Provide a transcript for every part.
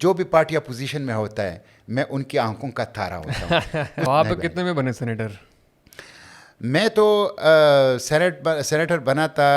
جو بھی party opposition میں ہوتا ہے میں ان کی آنکھوں کا تارا ہوتا ہوں. آپ کتنے میں بنے سینیٹر؟ میں تو سینیٹر بنا تھا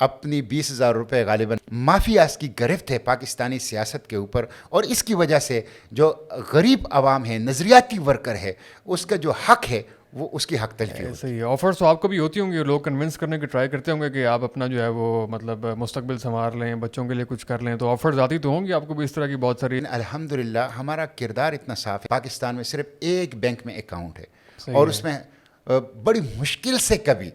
اپنی 20,000 روپے غالباً. مافیاز کی گرفت ہے پاکستانی سیاست کے اوپر, اور اس کی وجہ سے جو غریب عوام ہے, نظریاتی ورکر ہے, اس کا جو حق ہے وہ اس کی حق تلفی ہوتی ہے. صحیح. آفرس تو آپ کو بھی ہوتی ہوں گی, لوگ کنونس کرنے کی ٹرائی کرتے ہوں گے کہ آپ اپنا جو ہے وہ مطلب مستقبل سنوار لیں, بچوں کے لیے کچھ کر لیں, تو آفرز آتی تو ہوں گی آپ کو بھی اس طرح کی بہت ساری؟ الحمدللہ ہمارا کردار اتنا صاف ہے. پاکستان میں صرف ایک بینک میں اکاؤنٹ ہے, صحیح اور ہے. اس میں بڑی مشکل سے کبھی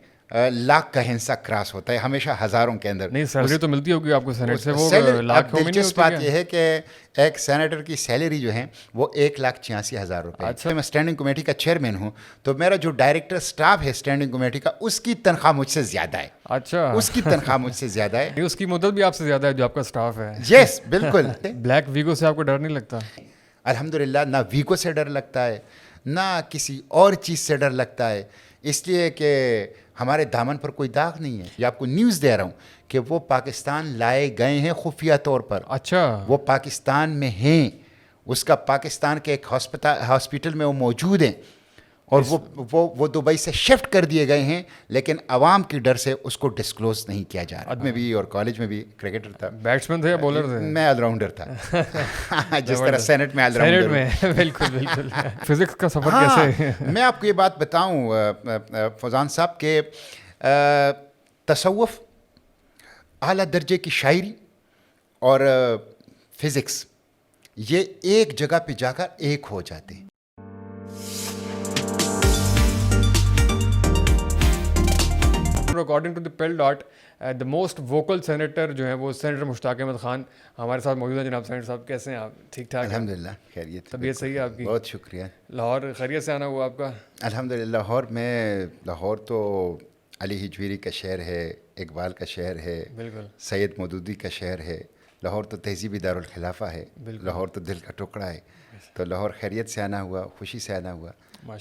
لاکھ کا ہنسا کراس ہوتا ہے, ہمیشہ ہزاروں کے اندر. نہیں سیلری تو ملتی ہوگی آپ کو سینیٹ سے, وہ سیلری, لاکھوں اب میں نہیں دلچسپ ہوتی بات یہ ہے کہ ایک سینیٹر کی سیلری جو ہے وہ 1,86,000 روپے ہے. اچھا. میں اسٹینڈنگ کمیٹی کا چیئرمین ہوں, تو میرا جو ڈائریکٹر سٹاف ہے اسٹینڈنگ کمیٹی کا, اس کی تنخواہ مجھ سے زیادہ ہے. اچھا, اس کی تنخواہ مجھ سے زیادہ ہے. اس کی مدت بھی آپ سے زیادہ ہے جو آپ کا سٹاف ہے. یس بالکل. بلیک ویگو سے آپ کو ڈر نہیں لگتا؟ الحمدللہ نہ ویگو سے ڈر لگتا ہے, نہ کسی اور چیز سے ڈر لگتا ہے, اس لیے کہ ہمارے دامن پر کوئی داغ نہیں ہے. یہ آپ کو نیوز دے رہا ہوں کہ وہ پاکستان لائے گئے ہیں خفیہ طور پر. اچھا, وہ پاکستان میں ہیں, اس کا پاکستان کے ایک ہاسپٹل میں وہ موجود ہیں, اور وہ دبئی سے شفٹ کر دیے گئے ہیں, لیکن عوام کی ڈر سے اس کو ڈسکلوز نہیں کیا جا رہا. میں بھی اور کالج میں بھی کرکٹر تھا. بیٹسمین تھے یا بولر تھے؟ میں آل راؤنڈر تھا, جس طرح سینٹ میں آل راؤنڈر. بالکل بالکل. فزکس کا سفر کیسے؟ میں آپ کو یہ بات بتاؤں فوزان صاحب کہ تصوف, اعلیٰ درجے کی شاعری اور فزکس, یہ ایک جگہ پہ جا کر ایک ہو جاتے ہیں. According to the PILDAT the most vocal senator جو ہیں وہ سینیٹر مشتاق احمد خان ہمارے ساتھ موجود ہیں. جناب سینیٹر صاحب کیسے ہیں آپ؟ ٹھیک ٹھاک؟ الحمدللہ خیریت. طبیعت صحیح ہے آپ کی؟ بہت شکریہ. لاہور خیریت سے آنا ہوا آپ کا؟ الحمدللہ. لاہور تو علی ہجویری کا شہر ہے, اقبال کا شہر ہے, بالکل, سید مودودی کا شہر ہے. لاہور تو تہذیبی دارالخلافہ ہے, لاہور تو دل کا ٹکڑا ہے. تو لاہور خیریت سے آنا ہوا, خوشی سے آنا ہوا,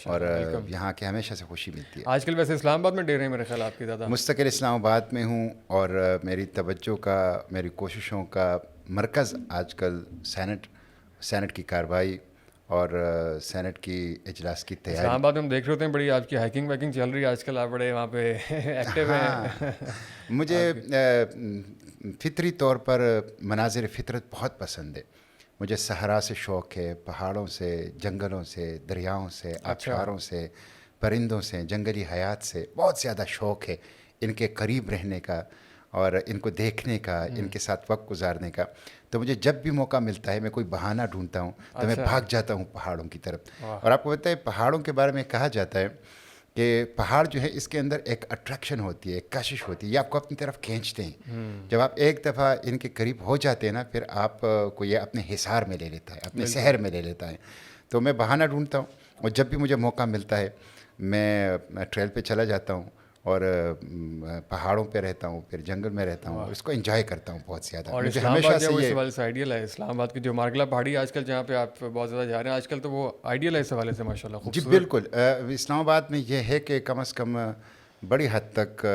اور یہاں کے ہمیشہ سے خوشی ملتی ہے. آج کل ویسے اسلام آباد میں ڈیرے ہیں میرے خیال آپ کی زیادہ؟ مستقل اسلام آباد میں ہوں, اور میری توجہ کا, میری کوششوں کا مرکز آج کل سینٹ کی کارروائی اور سینٹ کی اجلاس کی تیاری. اسلام آباد میں ہم دیکھ رہے ہوتے ہیں بڑی آپ کی ہائکنگ وائکنگ چل رہی ہے آج کل, آپ بڑے وہاں پہ ایکٹیو ہیں. مجھے فطری طور پر مناظر فطرت بہت پسند ہے. مجھے صحرا سے شوق ہے, پہاڑوں سے, جنگلوں سے, دریاؤں سے, آبشاروں سے, پرندوں سے, جنگلی حیات سے بہت زیادہ شوق ہے. ان کے قریب رہنے کا اور ان کو دیکھنے کا, ان کے ساتھ وقت گزارنے کا. تو مجھے جب بھی موقع ملتا ہے میں کوئی بہانہ ڈھونڈتا ہوں تو میں بھاگ جاتا ہوں پہاڑوں کی طرف. اور آپ کو پتہ ہے پہاڑوں کے بارے میں کہا جاتا ہے کہ پہاڑ جو ہے اس کے اندر ایک اٹریکشن ہوتی ہے, ایک کشش ہوتی ہے, یہ آپ کو اپنی طرف کھینچتے ہیں. جب آپ ایک دفعہ ان کے قریب ہو جاتے ہیں نا, پھر آپ کو یہ اپنے حصار میں لے لیتا ہے, اپنے شہر میں لے لیتا ہے. تو میں بہانہ ڈھونڈتا ہوں, اور جب بھی مجھے موقع ملتا ہے میں ٹریل پہ چلا جاتا ہوں, اور پہاڑوں پہ رہتا ہوں, پھر جنگل میں رہتا ہوں, اس کو انجوائے کرتا ہوں بہت زیادہ. اور مجھے اسلام ہمیشہ آباد سے جو یہ اس حوالے سے آئیڈیل ہے, اسلام آباد کی جو مارگلا پہاڑی آج کل جہاں پہ آپ بہت زیادہ جا رہے ہیں آج کل, تو وہ آئیڈیل ہے اس حوالے سے ماشاء اللہ. جی بالکل. اسلام آباد میں یہ ہے کہ کم از کم بڑی حد تک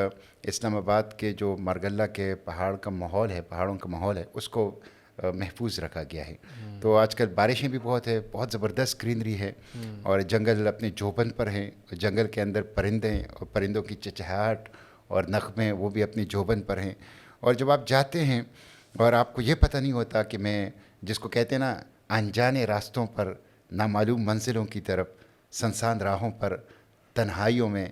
اسلام آباد کے جو مارگلہ کے پہاڑ کا ماحول ہے, پہاڑوں کا ماحول ہے, اس کو محفوظ رکھا گیا ہے. تو آج کل بارشیں بھی بہت ہے, بہت زبردست گرینری ہے, اور جنگل اپنے جوبن پر ہیں. جنگل کے اندر پرندے اور پرندوں کی چچہاہٹ اور نغمے وہ بھی اپنی جوبن پر ہیں. اور جب آپ جاتے ہیں اور آپ کو یہ پتہ نہیں ہوتا کہ میں, جس کو کہتے ہیں نا, انجانے راستوں پر, نامعلوم منزلوں کی طرف, سنسان راہوں پر, تنہائیوں میں,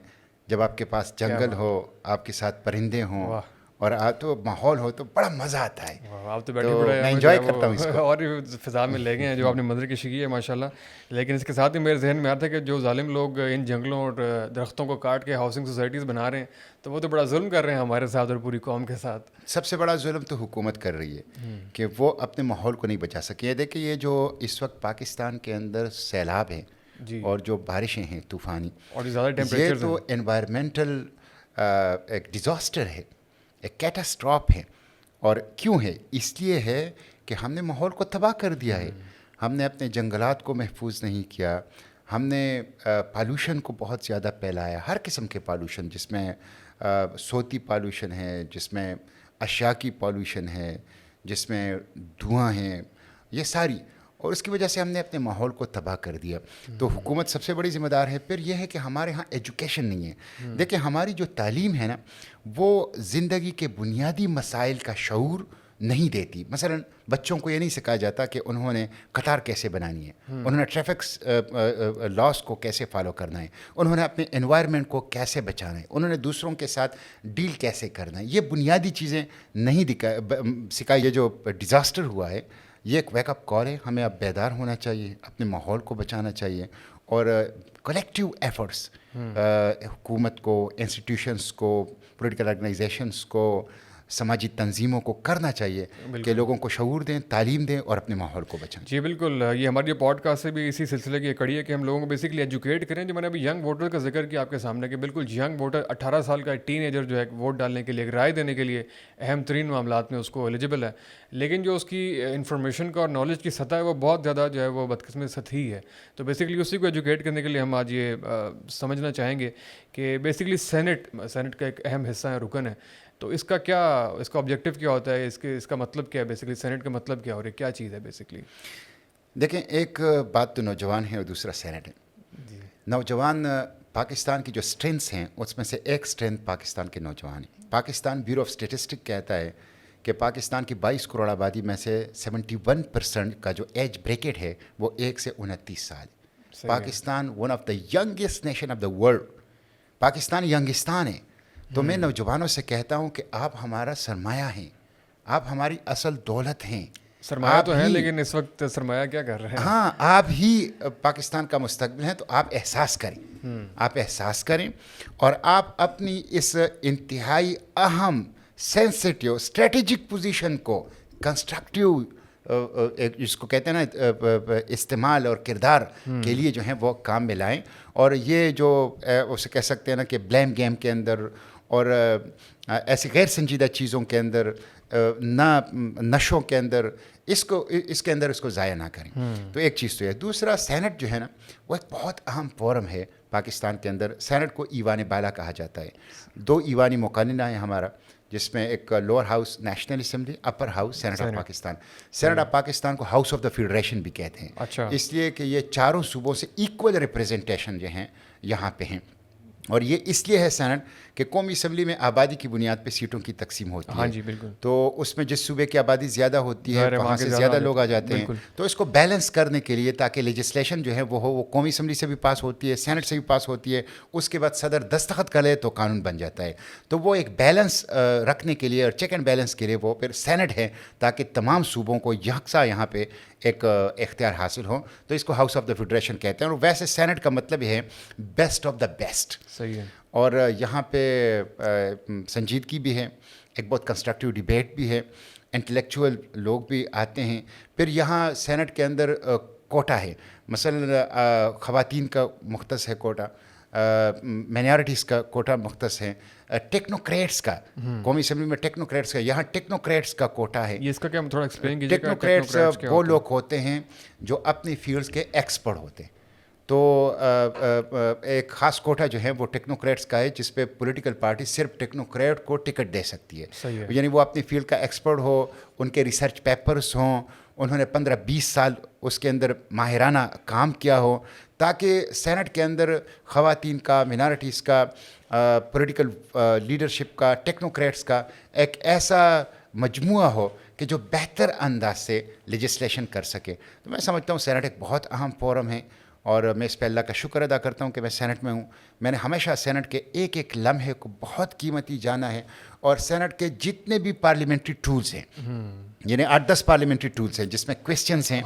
جب آپ کے پاس جنگل ہو, آپ کے ساتھ پرندے ہوں, اور تو ماحول ہو, تو بڑا مزہ آتا ہے. آپ تو بیٹھے پڑے میں انجوائے کرتا ہوں اس کو. اور بھی فضا میں لے گئے ہیں جو آپ نے منظر کی شکی ہے ماشاء اللہ. لیکن اس کے ساتھ ہی میرے ذہن میں آتا ہے کہ جو ظالم لوگ ان جنگلوں اور درختوں کو کاٹ کے ہاؤسنگ سوسائٹیز بنا رہے ہیں, تو وہ تو بڑا ظلم کر رہے ہیں ہمارے ساتھ اور پوری قوم کے ساتھ. سب سے بڑا ظلم تو حکومت کر رہی ہے کہ وہ اپنے ماحول کو نہیں بچا سکی. یہ دیکھیں, یہ جو اس وقت پاکستان کے اندر سیلاب ہیں اور جو بارشیں ہیں طوفانی, اور زیادہ یہ ٹیمپریچر تو انوائرمنٹل ایک ڈیزاسٹر ہے, ایک کیٹاسٹراف ہے. اور کیوں ہے؟ اس لیے ہے کہ ہم نے ماحول کو تباہ کر دیا ہے. ہم نے اپنے جنگلات کو محفوظ نہیں کیا, ہم نے پالوشن کو بہت زیادہ پھیلایا, ہر قسم کے پالوشن, جس میں صوتی پالوشن ہے, جس میں اشیاء کی پالوشن ہے, جس میں دھواں ہیں, یہ ساری، اور اس کی وجہ سے ہم نے اپنے ماحول کو تباہ کر دیا. تو حکومت سب سے بڑی ذمہ دار ہے. پھر یہ ہے کہ ہمارے ہاں ایجوکیشن نہیں ہے. دیکھیں ہماری جو تعلیم ہے نا وہ زندگی کے بنیادی مسائل کا شعور نہیں دیتی. مثلا بچوں کو یہ نہیں سکھایا جاتا کہ انہوں نے قطار کیسے بنانی ہے، انہوں نے ٹریفک لاس کو کیسے فالو کرنا ہے، انہوں نے اپنے انوائرمنٹ کو کیسے بچانا ہے، انہوں نے دوسروں کے ساتھ ڈیل کیسے کرنا ہے. یہ بنیادی چیزیں نہیں سکھائی. یہ جو ڈیزاسٹر ہوا ہے یہ ایک ویک اپ کال ہے. ہمیں اب بیدار ہونا چاہیے، اپنے ماحول کو بچانا چاہیے، اور کلیکٹیو ایفرٹس حکومت کو، انسٹیٹیوشنس کو، پولیٹیکل آرگنائزیشنس کو، سماجی تنظیموں کو کرنا چاہیے کہ لوگوں کو شعور دیں، تعلیم دیں اور اپنے ماحول کو بچائیں. جی بالکل، یہ ہماری پوڈ کاسٹ سے بھی اسی سلسلے کی کڑی ہے کہ ہم لوگوں کو بیسکلی ایجوکیٹ کریں. جو میں نے ابھی ینگ ووٹر کا ذکر کیا آپ کے سامنے کہ بالکل ینگ ووٹر 18 سال کا ٹین ایجر جو ہے ووٹ ڈالنے کے لیے، ایک رائے دینے کے لیے اہم ترین معاملات میں اس کو ایلیجبل ہے، لیکن جو اس کی انفارمیشن کا اور نالج کی سطح ہے وہ بہت زیادہ جو ہے وہ بدقسمت سطحی ہے. تو بیسکلی اسی کو ایجوکیٹ کرنے کے لیے ہم آج یہ سمجھنا چاہیں گے کہ بیسکلی سینٹ کا ایک اہم حصہ ہے، رکن ہے. تو اس کا آبجیکٹیو کیا ہوتا ہے، اس کا مطلب کیا ہے، بیسکلی سینٹ کا مطلب کیا، اور یہ کیا چیز ہے بیسکلی؟ دیکھیں ایک بات تو نوجوان ہے اور دوسرا سینٹ ہے. نوجوان پاکستان کی جو اسٹرینتھس ہیں اس میں سے ایک اسٹرینتھ پاکستان کے نوجوان ہیں. پاکستان بیورو آف اسٹیٹسٹک کہتا ہے کہ پاکستان کی 22 کروڑ آبادی میں سے 71% کا جو ایج بریکٹ ہے وہ 1 سے 29 سال. Pakistan one of the youngest nation of the world. Pakistan ینگستان ہے. تو میں نوجوانوں سے کہتا ہوں کہ آپ ہمارا سرمایہ ہیں، آپ ہماری اصل دولت ہیں. سرمایہ تو ہے لیکن اس وقت سرمایہ کیا کر رہے ہیں؟ ہاں، آپ ہی پاکستان کا مستقبل ہیں. تو آپ احساس کریں اور آپ اپنی اس انتہائی اہم سینسٹیو اسٹریٹجک پوزیشن کو کنسٹرکٹیو جس کو کہتے ہیں نا استعمال اور کردار کے لیے جو ہیں وہ کام میں لائیں. اور یہ جو اسے کہہ سکتے ہیں نا کہ بلیم گیم کے اندر اور ایسی غیر سنجیدہ چیزوں کے اندر، نشوں کے اندر، اس کے اندر اس کو ضائع نہ کریں. تو ایک چیز تو ہے. دوسرا سینٹ جو ہے نا وہ ایک بہت اہم فورم ہے پاکستان کے اندر. سینٹ کو ایوان بالا کہا جاتا ہے. 2 ایوانی مقننہ ہیں ہمارا، جس میں ایک lower house national assembly, upper house senate of Pakistan. Senate of Pakistan کو ہاؤس آف دا فیڈریشن بھی کہتے ہیں. اچھا. اس لیے کہ یہ چاروں صوبوں سے ایکول ریپریزنٹیشن جو ہیں یہاں پہ ہیں. اور یہ اس لیے ہے سینٹ کہ قومی اسمبلی میں آبادی کی بنیاد پہ سیٹوں کی تقسیم ہوتی ہے. ہاں جی بالکل. تو اس میں جس صوبے کی آبادی زیادہ ہوتی ہے وہاں سے زیادہ لوگ آ جاتے ہیں. تو اس کو بیلنس کرنے کے لیے تاکہ لیجسلیشن جو ہے وہ قومی اسمبلی سے بھی پاس ہوتی ہے، سینٹ سے بھی پاس ہوتی ہے، اس کے بعد صدر دستخط کر لے تو قانون بن جاتا ہے. تو وہ ایک بیلنس رکھنے کے لیے اور چیک اینڈ بیلنس کے لیے وہ پھر سینٹ ہے تاکہ تمام صوبوں کو یکساں یہاں پہ ایک اختیار حاصل ہو. تو اس کو ہاؤس آف دا فیڈریشن کہتے ہیں. اور ویسے سینٹ کا مطلب ہے بیسٹ آف دا بیسٹ. صحیح ہے. اور یہاں پہ سنجیدگی بھی ہے، ایک بہت کنسٹرکٹیو ڈیبیٹ بھی ہے، انٹلیکچوئل لوگ بھی آتے ہیں. پھر یہاں سینٹ کے اندر کوٹا ہے. مثلا خواتین کا مختص ہے کوٹا، مائنارٹیز کا کوٹا مختص ہے، ٹیکنوکریٹس کا قومی اسمبلی میں ٹیکنوکریٹس کا، یہاں ٹیکنوکریٹس کا کوٹا ہے. یہ اس کا کیا تھوڑا ایکسپلین کیجیے. ٹیکنوکریٹس وہ لوگ ہوتے ہیں جو اپنی فیلڈس کے ایکسپرٹ ہوتے ہیں. تو ایک خاص کوٹا جو ہے وہ ٹیکنوکریٹس کا ہے جس پہ پولیٹیکل پارٹی صرف ٹیکنوکریٹ کو ٹکٹ دے سکتی ہے. یعنی وہ اپنی فیلڈ کا ایکسپرٹ ہو، ان کے ریسرچ پیپرس ہوں، انہوں نے 15-20 سال اس کے اندر ماہرانہ کام کیا ہو، تاکہ سینٹ کے اندر خواتین کا، مائنارٹیز کا، پولیٹیکل لیڈرشپ کا، ٹیکنوکریٹس کا ایک ایسا مجموعہ ہو کہ جو بہتر انداز سے لیجسلیشن کر سکے. تو میں سمجھتا ہوں سینٹ ایک بہت اہم فورم ہے اور میں اس پہ اللہ کا شکر ادا کرتا ہوں کہ میں سینٹ میں ہوں. میں نے ہمیشہ سینٹ کے ایک ایک لمحے کو بہت قیمتی جانا ہے. اور سینٹ کے جتنے بھی پارلیمنٹری ٹولز ہیں، یعنی 8-10 پارلیمنٹری ٹولز ہیں جس میں کویسچنز ہیں،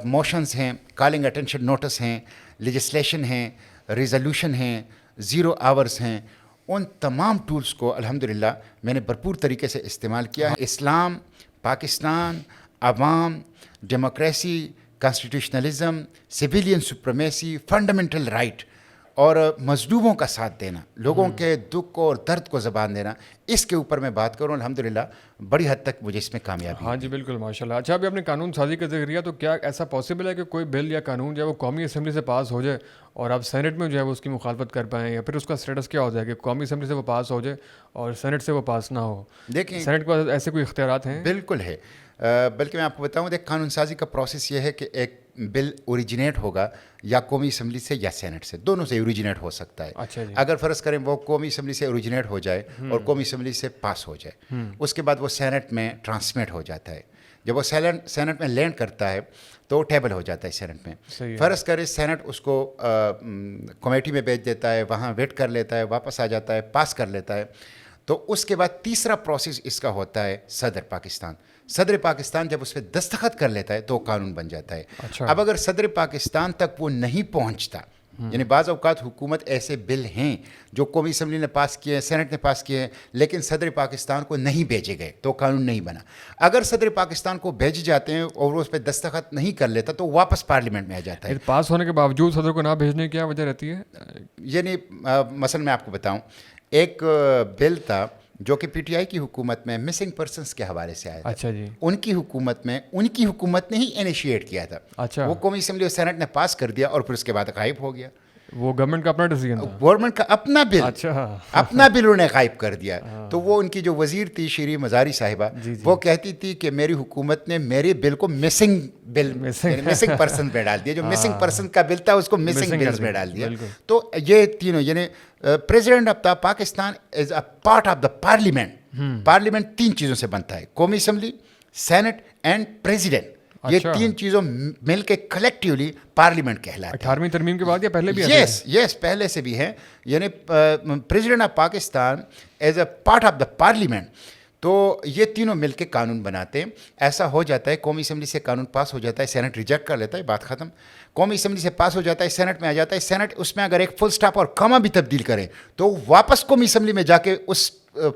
موشنز ہیں، کالنگ اٹینشن نوٹس ہیں، لیجسلیشن ہیں، ریزولوشن ہیں، 0 آورز ہیں، ان تمام ٹولز کو الحمدللہ میں نے بھرپور طریقے سے استعمال کیا ہے. اسلام، پاکستان، عوام، democracy, constitutionalism, civilian supremacy, fundamental right اور مظلوموں کا ساتھ دینا، لوگوں کے دکھ اور درد کو زبان دینا، اس کے اوپر میں بات کروں الحمدللہ بڑی حد تک مجھے اس میں کامیابی. ہاں جی بالکل ماشاء اللہ. اچھا ابھی آپ نے قانون سازی کا ذکر کیا، تو کیا ایسا پاسبل ہے کہ کوئی بل یا قانون جو ہے وہ قومی اسمبلی سے پاس ہو جائے اور آپ سینٹ میں جو ہے وہ اس کی مخالفت کر پائیں، یا پھر اس کا اسٹیٹس کیا ہو جائے کہ قومی اسمبلی سے وہ پاس ہو جائے اور سینٹ سے وہ پاس نہ ہو؟ دیکھیں سینٹ کے پاس ایسے کوئی اختیارات ہیں؟ بالکل ہے. بلکہ میں آپ کو بتاؤں ایک قانون سازی کا پروسیس یہ ہے کہ ایک بل اوریجنیٹ ہوگا یا قومی اسمبلی سے یا سینٹ سے، دونوں سے اوریجنیٹ ہو سکتا ہے. اچھا جی. اگر فرض کریں وہ قومی اسمبلی سے اوریجنیٹ ہو جائے اور قومی اسمبلی سے پاس ہو جائے، اس کے بعد وہ سینٹ میں ٹرانسمٹ ہو جاتا ہے. جب وہ سینٹ میں لینڈ کرتا ہے تو وہ ٹیبل ہو جاتا ہے سینٹ میں. فرض کرے سینٹ اس کو کمیٹی میں بھیج دیتا ہے، وہاں ویٹ کر لیتا ہے، واپس آ جاتا ہے، پاس کر لیتا ہے. تو اس کے بعد تیسرا پروسیس اس کا ہوتا ہے صدر پاکستان. صدر پاکستان جب اس پہ دستخط کر لیتا ہے تو وہ قانون بن جاتا ہے. اب اگر صدر پاکستان تک وہ نہیں پہنچتا، یعنی بعض اوقات حکومت ایسے بل ہیں جو قومی اسمبلی نے پاس کیے ہیں، سینٹ نے پاس کیے ہیں، لیکن صدر پاکستان کو نہیں بھیجے گئے تو قانون نہیں بنا. اگر صدر پاکستان کو بھیجے جاتے ہیں اور وہ اس پہ دستخط نہیں کر لیتا تو واپس پارلیمنٹ میں آ جاتا ہے. پاس ہونے کے باوجود صدر کو نہ بھیجنے کی کیا وجہ رہتی ہے؟ یعنی مثلا میں آپ کو بتاؤں، ایک بل تھا جو کہ پی ٹی آئی کی حکومت میں مسنگ پرسنس کے حوالے سے آیا تھا. اچھا جی. ان کی حکومت نے ہی انیشیٹ کیا تھا. اچھا. وہ قومی اسمبلی اور سینٹ نے پاس کر دیا اور پھر اس کے بعد غائب ہو گیا. وہ گورنمنٹ کا اپنا ڈیسیژن تھا، گورنمنٹ کا اپنا بل. اچھا. اپنا بل انہوں نے غائب کر دیا. تو وہ ان کی جو وزیر تھی شیریں مزاری صاحبہ، وہ کہتی تھی کہ میری حکومت نے میرے بل کو مسنگ پرسن میں ڈال دیا. جو مسنگ پرسن کا بل تھا اس کو مسنگ بلز میں ڈال دیا. تو یہ تینوں یعنی president of the Pakistan is a part of the parliament. Parliament تین چیزوں سے بنتا ہے، قومی اسمبلی، سینٹ اینڈ پریزیڈنٹ. یہ تین چیزوں مل کے کلیکٹیولی پارلیمنٹ کہلاتا ہے. 18ویں ترمیم کے بعد یا پہلے بھی؟ یس پہلے سے بھی ہے. یعنی president of Pakistan as a part of the parliament. تو یہ تینوں مل کے قانون بناتے ہیں. ایسا ہو جاتا ہے قومی اسمبلی سے قانون پاس ہو جاتا ہے، سینٹ ریجیکٹ کر لیتا ہے، بات ختم. قومی اسمبلی سے پاس ہو جاتا ہے، سینٹ میں آ جاتا ہے. سینٹ اس میں اگر ایک فل سٹاپ اور کاما بھی تبدیل کرے تو واپس قومی اسمبلی میں جا کے اس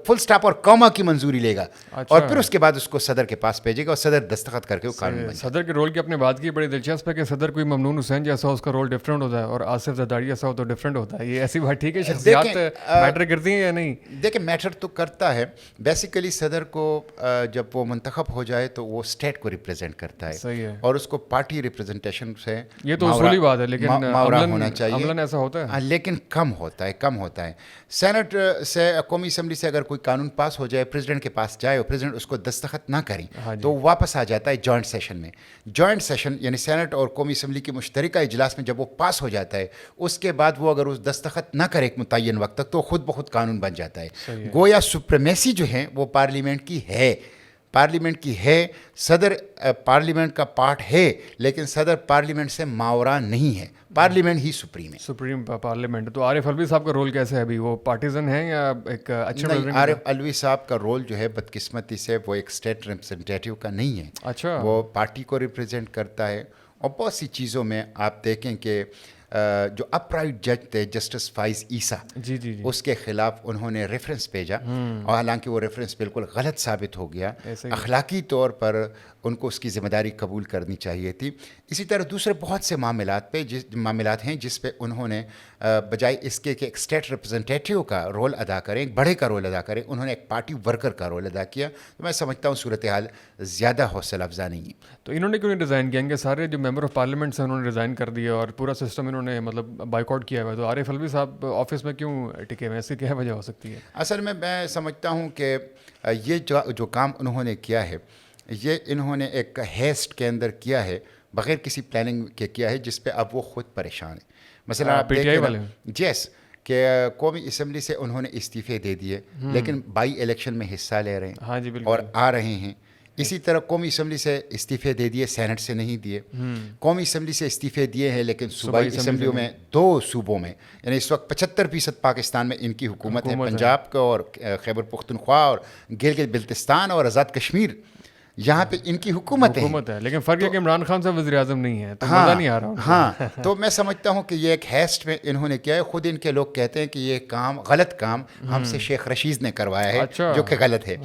فل سٹاپ اور کاما کی منظوری لے گا اور پھر اس کے بعد اس کو صدر کے پاس بھیجے گا اور صدر دستخط کر کے وہ قانون بنے گا. صدر کے رول کی اپنے بات کی بڑی دلچسپ ہے کہ صدر کوئی ممنون حسین جیسا اس کا رول ڈفرینٹ ہوتا ہے اور آصف زرداری جیسا ہو تو ڈفرینٹ ہوتا ہے. یہ ایسی بات ٹھیک ہے، شخصیات میٹر کرتی ہیں یا نہیں؟ دیکھیں میٹر تو کرتا ہے. بیسیکلی صدر کو جب وہ منتخب ہو جائے تو وہ اسٹیٹ کو ریپرزینٹ کرتا ہے. صحیح ہے. اور اس کو پارٹی ریپرزنٹیشن سے یہ تو اصولی بات ہے، لیکن ماورا ہونا چاہیے. عملاً ایسا ہوتا ہے لیکن کم ہوتا ہے. سینٹ سے قومی اسمبلی سے اگر کوئی قانون پاس ہو جائے، پریزیڈنٹ کے پاس جائے اور پریزیڈنٹ اس کو دستخط نہ کریں تو واپس آ جاتا ہے جوائنٹ سیشن میں. جوائنٹ سیشن یعنی سینٹ اور قومی اسمبلی کے مشترکہ اجلاس میں جب وہ پاس ہو جاتا ہے، اس کے بعد وہ اگر اس دستخط نہ کرے ایک متعین وقت تک تو خود بخود قانون بن جاتا ہے. گویا سپریمیسی جو ہے وہ پارلیمنٹ کی ہے. صدر پارلیمنٹ کا پارٹ ہے لیکن صدر پارلیمنٹ سے ماورا نہیں ہے. پارلیمنٹ ہی سپریم ہے، سپریم پارلیمنٹ. تو عارف الوی صاحب کا رول کیسے ہے ابھی؟ وہ پارٹیزن ہیں یا ایک اچھے؟ عارف الوی صاحب کا رول جو ہے بدقسمتی سے وہ ایک اسٹیٹ ریپرزنٹیٹیو کا نہیں ہے. اچھا. وہ پارٹی کو ریپرزینٹ کرتا ہے اور بہت سی چیزوں میں آپ دیکھیں کہ جو اپرائٹ جج تھے جسٹس فائز عیسیٰ، جی اس کے خلاف انہوں نے ریفرنس بھیجا اور حالانکہ وہ ریفرنس بالکل غلط ثابت ہو گیا. اخلاقی طور پر ان کو اس کی ذمہ داری قبول کرنی چاہیے تھی. اسی طرح دوسرے بہت سے معاملات ہیں جس پہ انہوں نے بجائے اس کے کہ ایک اسٹیٹ ریپرزنٹیٹیو کا رول ادا کریں، ایک بڑے کا رول ادا کریں، انہوں نے ایک پارٹی ورکر کا رول ادا کیا. تو میں سمجھتا ہوں صورتحال زیادہ حوصلہ افزا نہیں ہے. تو انہوں نے کیوں نہیں ریزائن کیا؟ کہ سارے جو ممبر آف پارلیمنٹ ہیں انہوں نے ریزائن کر دیا اور پورا سسٹم انہوں نے مطلب بائیک آؤٹ کیا ہوا ہے. تو عارف الوی صاحب آفس میں کیوں ٹکے ہوئے؟ اس کی کیا وجہ ہو سکتی ہے؟ اصل میں سمجھتا ہوں کہ یہ جو کام انہوں نے کیا ہے یہ انہوں نے ایک ہیسٹ کے اندر کیا ہے، بغیر کسی پلاننگ کے کیا ہے، جس پہ اب وہ خود پریشان ہیں. مثلا آپ دیکھیں کہ قومی اسمبلی سے انہوں نے استعفے دے دیے لیکن بائی الیکشن میں حصہ لے رہے ہیں اور آ رہے ہیں. اسی طرح قومی اسمبلی سے استعفے دے دیے، سینٹ سے نہیں دیے. قومی اسمبلی سے استعفے دیے ہیں لیکن صوبائی اسمبلیوں میں 2 صوبوں میں یعنی اس وقت 75% پاکستان میں ان کی حکومت ہے، پنجاب کا اور خیبر پختونخوا اور گلگت بلتستان اور آزاد کشمیر. یہاں پہ ان کی حکومت ہے لیکن فرق ہے کہ عمران خان صاحب وزیر اعظم نہیں ہے تو مزہ نہیں آ رہا. ہاں تو میں سمجھتا ہوں کہ یہ ایک ہیسٹ میں انہوں نے کیا ہے. خود ان کے لوگ کہتے ہیں کہ یہ غلط کام ہم سے شیخ رشید نے کروایا ہے جو کہ غلط ہے.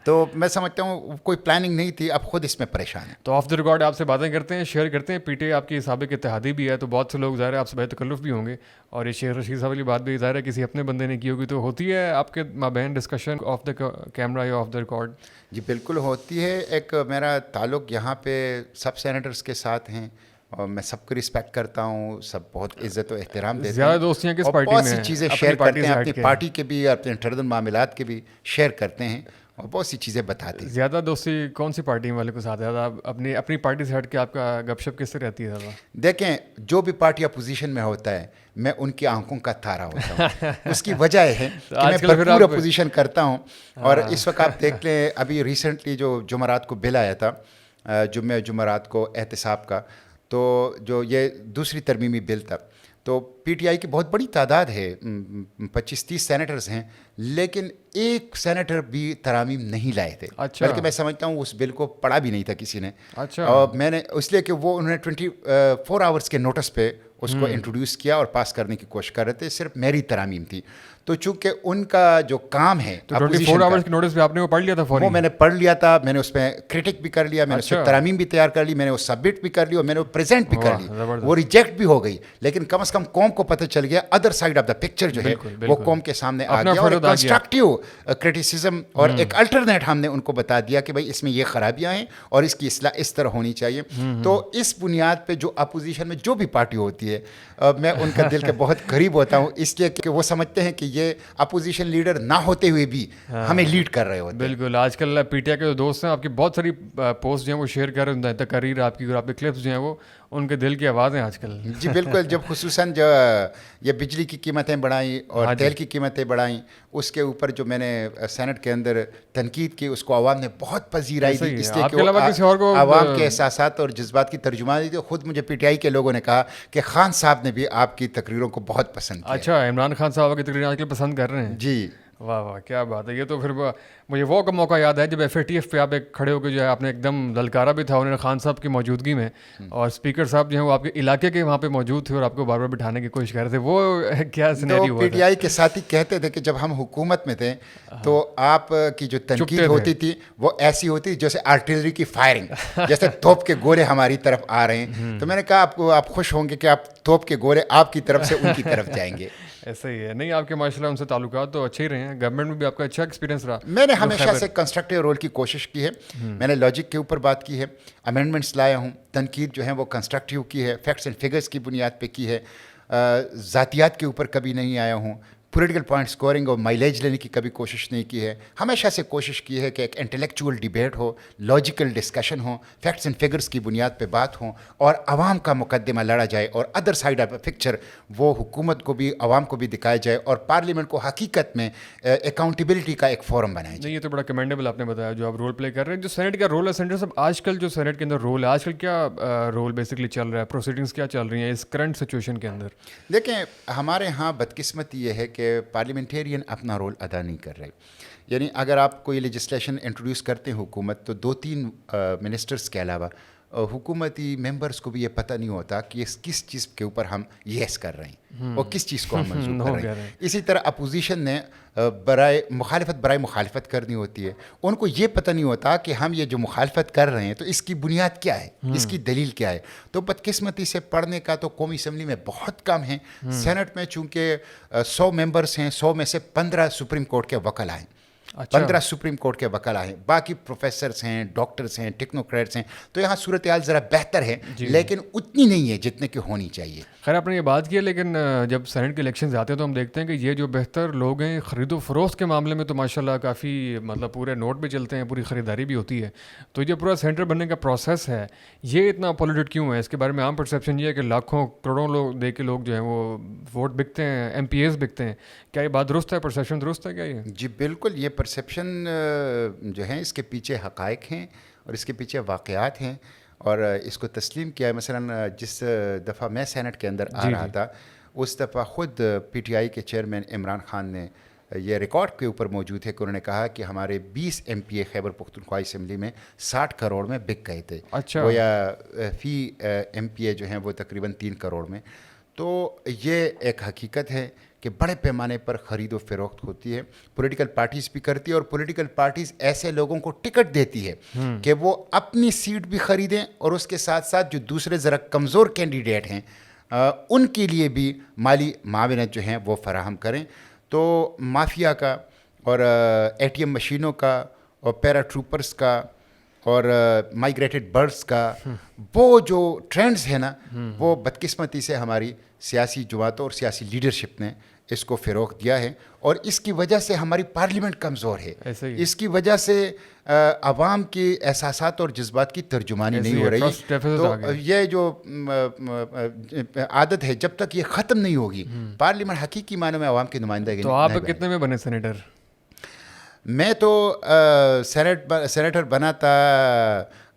تو میں سمجھتا ہوں کوئی پلاننگ نہیں تھی، اب خود اس میں پریشان ہے. تو آف دا ریکارڈ آپ سے باتیں کرتے ہیں، شیئر کرتے ہیں. پی ٹی آئی آپ کی سابق اتحادی بھی ہے تو بہت سے لوگ ظاہر ہے آپ سے بے تکلف بھی ہوں گے اور یہ شیخ رشید صاحب والی بات بھی ظاہر ہے کسی اپنے بندے نے کی ہوگی. تو ہوتی ہے آپ کے مابین ڈسکشن آف دا کیمرہ یا آف دا ریکارڈ؟ جی بالکل ہوتی ہے. ایک میرا تعلق یہاں پہ سب سینیٹرز کے ساتھ ہیں اور میں سب کو رسپیکٹ کرتا ہوں، سب بہت عزت و احترام دیتے ہیں. زیادہ دوستیاں کس پارٹی میں ہیں؟ بہت سی چیزیں شیئر کرتے ہیں، اپنی پارٹی کے بھی، اپنے انٹرنل معاملات کے بھی شیئر کرتے ہیں اور بہت سی چیزیں بتاتے ہیں. زیادہ دوستی کون سی پارٹی والے کے ساتھ ہے؟ زیادہ اپنی پارٹی سے ہٹ کے آپ کا گپ شپ کس سے رہتی ہے زیادہ؟ دیکھیں جو بھی پارٹی اپوزیشن میں ہوتا ہے میں ان کی آنکھوں کا تارا ہوتا ہوں. اس کی وجہ ہے کہ میں بھرپور اپوزیشن کرتا ہوں. اور اس وقت آپ دیکھ لیں ابھی ریسنٹلی جو جمعرات کو بل آیا تھا جمعرات کو احتساب کا, تو جو یہ دوسری ترمیمی بل تھا, تو پی ٹی آئی کی بہت بڑی تعداد ہے, 25-30 سینیٹرز ہیں, لیکن ایک سینیٹر بھی ترامیم نہیں لائے تھے. بلکہ میں سمجھتا ہوں اس بل کو پڑھا بھی نہیں تھا کسی نے. اور میں نے اس لیے کہ وہ انہوں نے 24 آورس کے نوٹس پہ اس کو انٹروڈیوس کیا اور پاس کرنے کی کوشش کر رہے تھے. صرف میری ترامیم تھی. تو چونکہ ان کا جو کام ہے 24 آورس کے نوٹس پہ آپ نے وہ پڑھ لیا تھا فوری؟ وہ میں نے پڑھ لیا تھا, میں نے اس میں کرٹک بھی کر لیا, میں نے اس میں ترامیم بھی تیار کر لی, میں نے وہ سبمٹ بھی کر لی اور میں نے وہ پریزنٹ بھی کر لی. وہ ریجیکٹ بھی ہو گئی, لیکن کم از کم قوم کو پتہ چل گیا other side of the picture جو ہے وہ قوم کے سامنے آ گیا, اور کنسٹرکٹیو کرٹیسزم اور ایک الٹرنیٹ ہم نے ان کو بتا دیا کہ بھائی اس میں یہ خرابیاں ہیں اور اس کی اصلاح اس طرح ہونی چاہیے. تو اس بنیاد پہ جو اپوزیشن میں جو بھی پارٹی ہوتی ہے میں ان کا دل کے بہت قریب ہوتا ہوں, اس لیے کہ وہ سمجھتے ہیں کہ یہ اپوزیشن لیڈر نہ ہوتے ہوئے بھی ہمیں لیڈ کر رہے ہوتے ہیں. بالکل. آج کل پی ٹی آئی کے جو دوست ہیں آپ کی بہت ساری پوسٹ جو ہیں وہ شیئر کر رہے ہیں, تقاریر آپ کی اور آپ کے کلپس جو ہیں وہ ان کے دل کی آوازیں آج کل. جی بالکل. جب خصوصاً جو یہ بجلی کی قیمتیں بڑھائیں اور تیل کی قیمتیں بڑھائیں, اس کے اوپر جو میں نے سینٹ کے اندر تنقید کی اس کو عوام نے بہت پذیرائی دی, اس لیے کہ عوام کے احساسات اور جذبات کی ترجمانی دی. خود مجھے پی ٹی آئی کے لوگوں نے کہا کہ خان صاحب نے بھی آپ کی تقریروں کو بہت پسند کیا. اچھا, عمران خان صاحب کی تقریریں آج کل پسند کر رہے ہیں؟ جی. واہ واہ, کیا بات ہے. یہ تو پھر مجھے وہ کا موقع یاد ہے جب ایف اے ٹی ایف پہ آپ ایک کھڑے ہو کے جو ہے آپ نے ایک دم للکارا بھی تھا انہوں نے خان صاحب کی موجودگی میں, اور اسپیکر صاحب جو ہیں وہ آپ کے علاقے کے وہاں پہ موجود تھے اور آپ کو بار بار بٹھانے کی کوشش کر رہے تھے. وہ کیا سینیریو ہوا؟ پی ٹی آئی کے ساتھی کہتے تھے کہ جب ہم حکومت میں تھے تو آپ کی جو تنقید ہوتی تھی وہ ایسی ہوتی جیسے آرٹلری کی فائرنگ, جیسے توپ کے گولے ہماری طرف آ رہے ہیں. تو میں نے کہا آپ خوش ہوں گے کہ آپ توپ کے گولے آپ کی طرف سے ان کی طرف جائیں گے. ایسا ہی ہے. نہیں, آپ کے ماشاء اللہ ان سے تعلقات تو اچھے ہی رہے ہیں, گورنمنٹ میں بھی آپ کا اچھا ایکسپیرینس رہا. میں نے ہمیشہ سے کنسٹرکٹیو رول کی کوشش کی ہے. میں نے لاجک کے اوپر بات کی ہے, امینڈمنٹس لایا ہوں, تنقید جو ہے وہ کنسٹرکٹیو کی ہے, فیکٹس اینڈ فگرس کی بنیاد پہ کی ہے, ذاتیات کے اوپر کبھی نہیں آیا ہوں, پولیٹیکل پوائنٹ اسکورنگ اور مائلیج لینے کی کبھی کوشش نہیں کی ہے. ہمیشہ سے کوشش کی ہے کہ ایک intellectual debate who, logical discussion who, facts and figures کی بنیاد پہ بات ہوں اور عوام کا مقدمہ لڑا جائے, اور ادر سائڈ آف پکچر وہ حکومت کو بھی عوام کو بھی دکھایا جائے, اور پارلیمنٹ کو حقیقت میں اکاؤنٹیبلٹی کا ایک فورم بنایا جائے. یہ تو بڑا کمینڈیبل آپ نے بتایا جو آپ رول پلے کر رہے ہیں. جو سینٹ کا رول ہے سینٹر صاحب, آج کل جو سینٹ کے اندر رول ہے, آج کل کیا رول بیسکلی چل رہا ہے, پروسیڈنگس کیا چل رہی ہیں اس کرنٹ سچویشن کے اندر؟ دیکھیں ہمارے ہاں بدقسمتی یہ ہے کہ پارلیمنٹیرین اپنا رول ادا نہیں کر رہے. یعنی اگر آپ کوئی لیجسلیشن انٹروڈیوس کرتے ہیں حکومت, تو 2-3 منسٹرز کے علاوہ حکومتی ممبرس کو بھی یہ پتہ نہیں ہوتا کہ کس چیز کے اوپر ہم یس کر رہے ہیں اور کس چیز کو ہم منظور کر رہے ہیں. اسی طرح اپوزیشن نے برائے مخالفت کرنی ہوتی ہے. ان کو یہ پتہ نہیں ہوتا کہ ہم یہ جو مخالفت کر رہے ہیں تو اس کی بنیاد کیا ہے, اس کی دلیل کیا ہے. تو بدقسمتی سے پڑھنے کا تو قومی اسمبلی میں بہت کم ہے. سینٹ میں چونکہ 100 ممبرس ہیں, 100 میں سے 15 سپریم کورٹ کے وکلا ہیں, 15 سپریم کورٹ کے وکلا ہیں, باقی پروفیسرس ہیں, ڈاکٹرس ہیں, ٹیکنوکریٹس ہیں. تو یہاں صورتحال ذرا بہتر ہے, لیکن اتنی نہیں ہے جتنے کی ہونی چاہیے. خیر آپ نے یہ بات کی ہے, لیکن جب سینٹ کے الیکشنز آتے ہیں تو ہم دیکھتے ہیں کہ یہ جو بہتر لوگ ہیں خرید و فروخت کے معاملے میں تو ماشاءاللہ کافی مطلب پورے نوٹ بھی چلتے ہیں, پوری خریداری بھی ہوتی ہے. تو یہ پورا سینٹر بننے کا پروسیس ہے, یہ اتنا پولیٹڈ کیوں ہے؟ اس کے بارے میں عام پرسیپشن یہ ہے کہ لاکھوں کروڑوں لوگ دے کے لوگ جو ہیں وہ ووٹ بکتے ہیں, ایم پی ایز بکتے ہیں. کیا یہ بات درست ہے, پرسیپشن درست ہے کیا یہ؟ جی بالکل, یہ پرسیپشن جو ہیں اس کے پیچھے حقائق ہیں اور اس کے پیچھے واقعات ہیں, اور اس کو تسلیم کیا ہے. مثلا جس دفعہ میں سینٹ کے اندر آ رہا تھا, اس دفعہ خود پی ٹی آئی کے چیئرمین عمران خان نے یہ ریکارڈ کے اوپر موجود ہے کہ انہوں نے کہا کہ ہمارے 20 ایم پی اے خیبر پختونخوا اسمبلی میں 60 کروڑ میں بک گئے تھے. وہ یا فی ایم پی اے جو ہیں وہ تقریباً 3 کروڑ میں. تو یہ ایک حقیقت ہے کہ بڑے پیمانے پر خرید و فروخت ہوتی ہے, پولیٹیکل پارٹیز بھی کرتی ہے, اور پولیٹیکل پارٹیز ایسے لوگوں کو ٹکٹ دیتی ہے کہ وہ اپنی سیٹ بھی خریدیں اور اس کے ساتھ ساتھ جو دوسرے ذرا کمزور کینڈیڈیٹ ہیں ان کے لیے بھی مالی معاونت جو ہیں وہ فراہم کریں. تو مافیا کا اور اے ٹی ایم مشینوں کا اور پیرا ٹروپرس کا اور مائیگریٹڈ برڈس کا وہ جو ٹرینڈز ہیں نا, وہ بدقسمتی سے ہماری سیاسی جماعتوں اور سیاسی لیڈرشپ نے اس کو فروغ دیا ہے اور اس کی وجہ سے ہماری پارلیمنٹ کمزور ہے. ایسے ہی اس کی وجہ سے عوام کی احساسات اور جذبات کی ترجمانی نہیں ہو رہی. تو یہ جو عادت ہے جب تک یہ ختم نہیں ہوگی پارلیمنٹ حقیقی معنوں میں عوام کی نمائندگی. تو آپ کتنے میں بنے سینیٹر؟ میں تو سینیٹر بنا تھا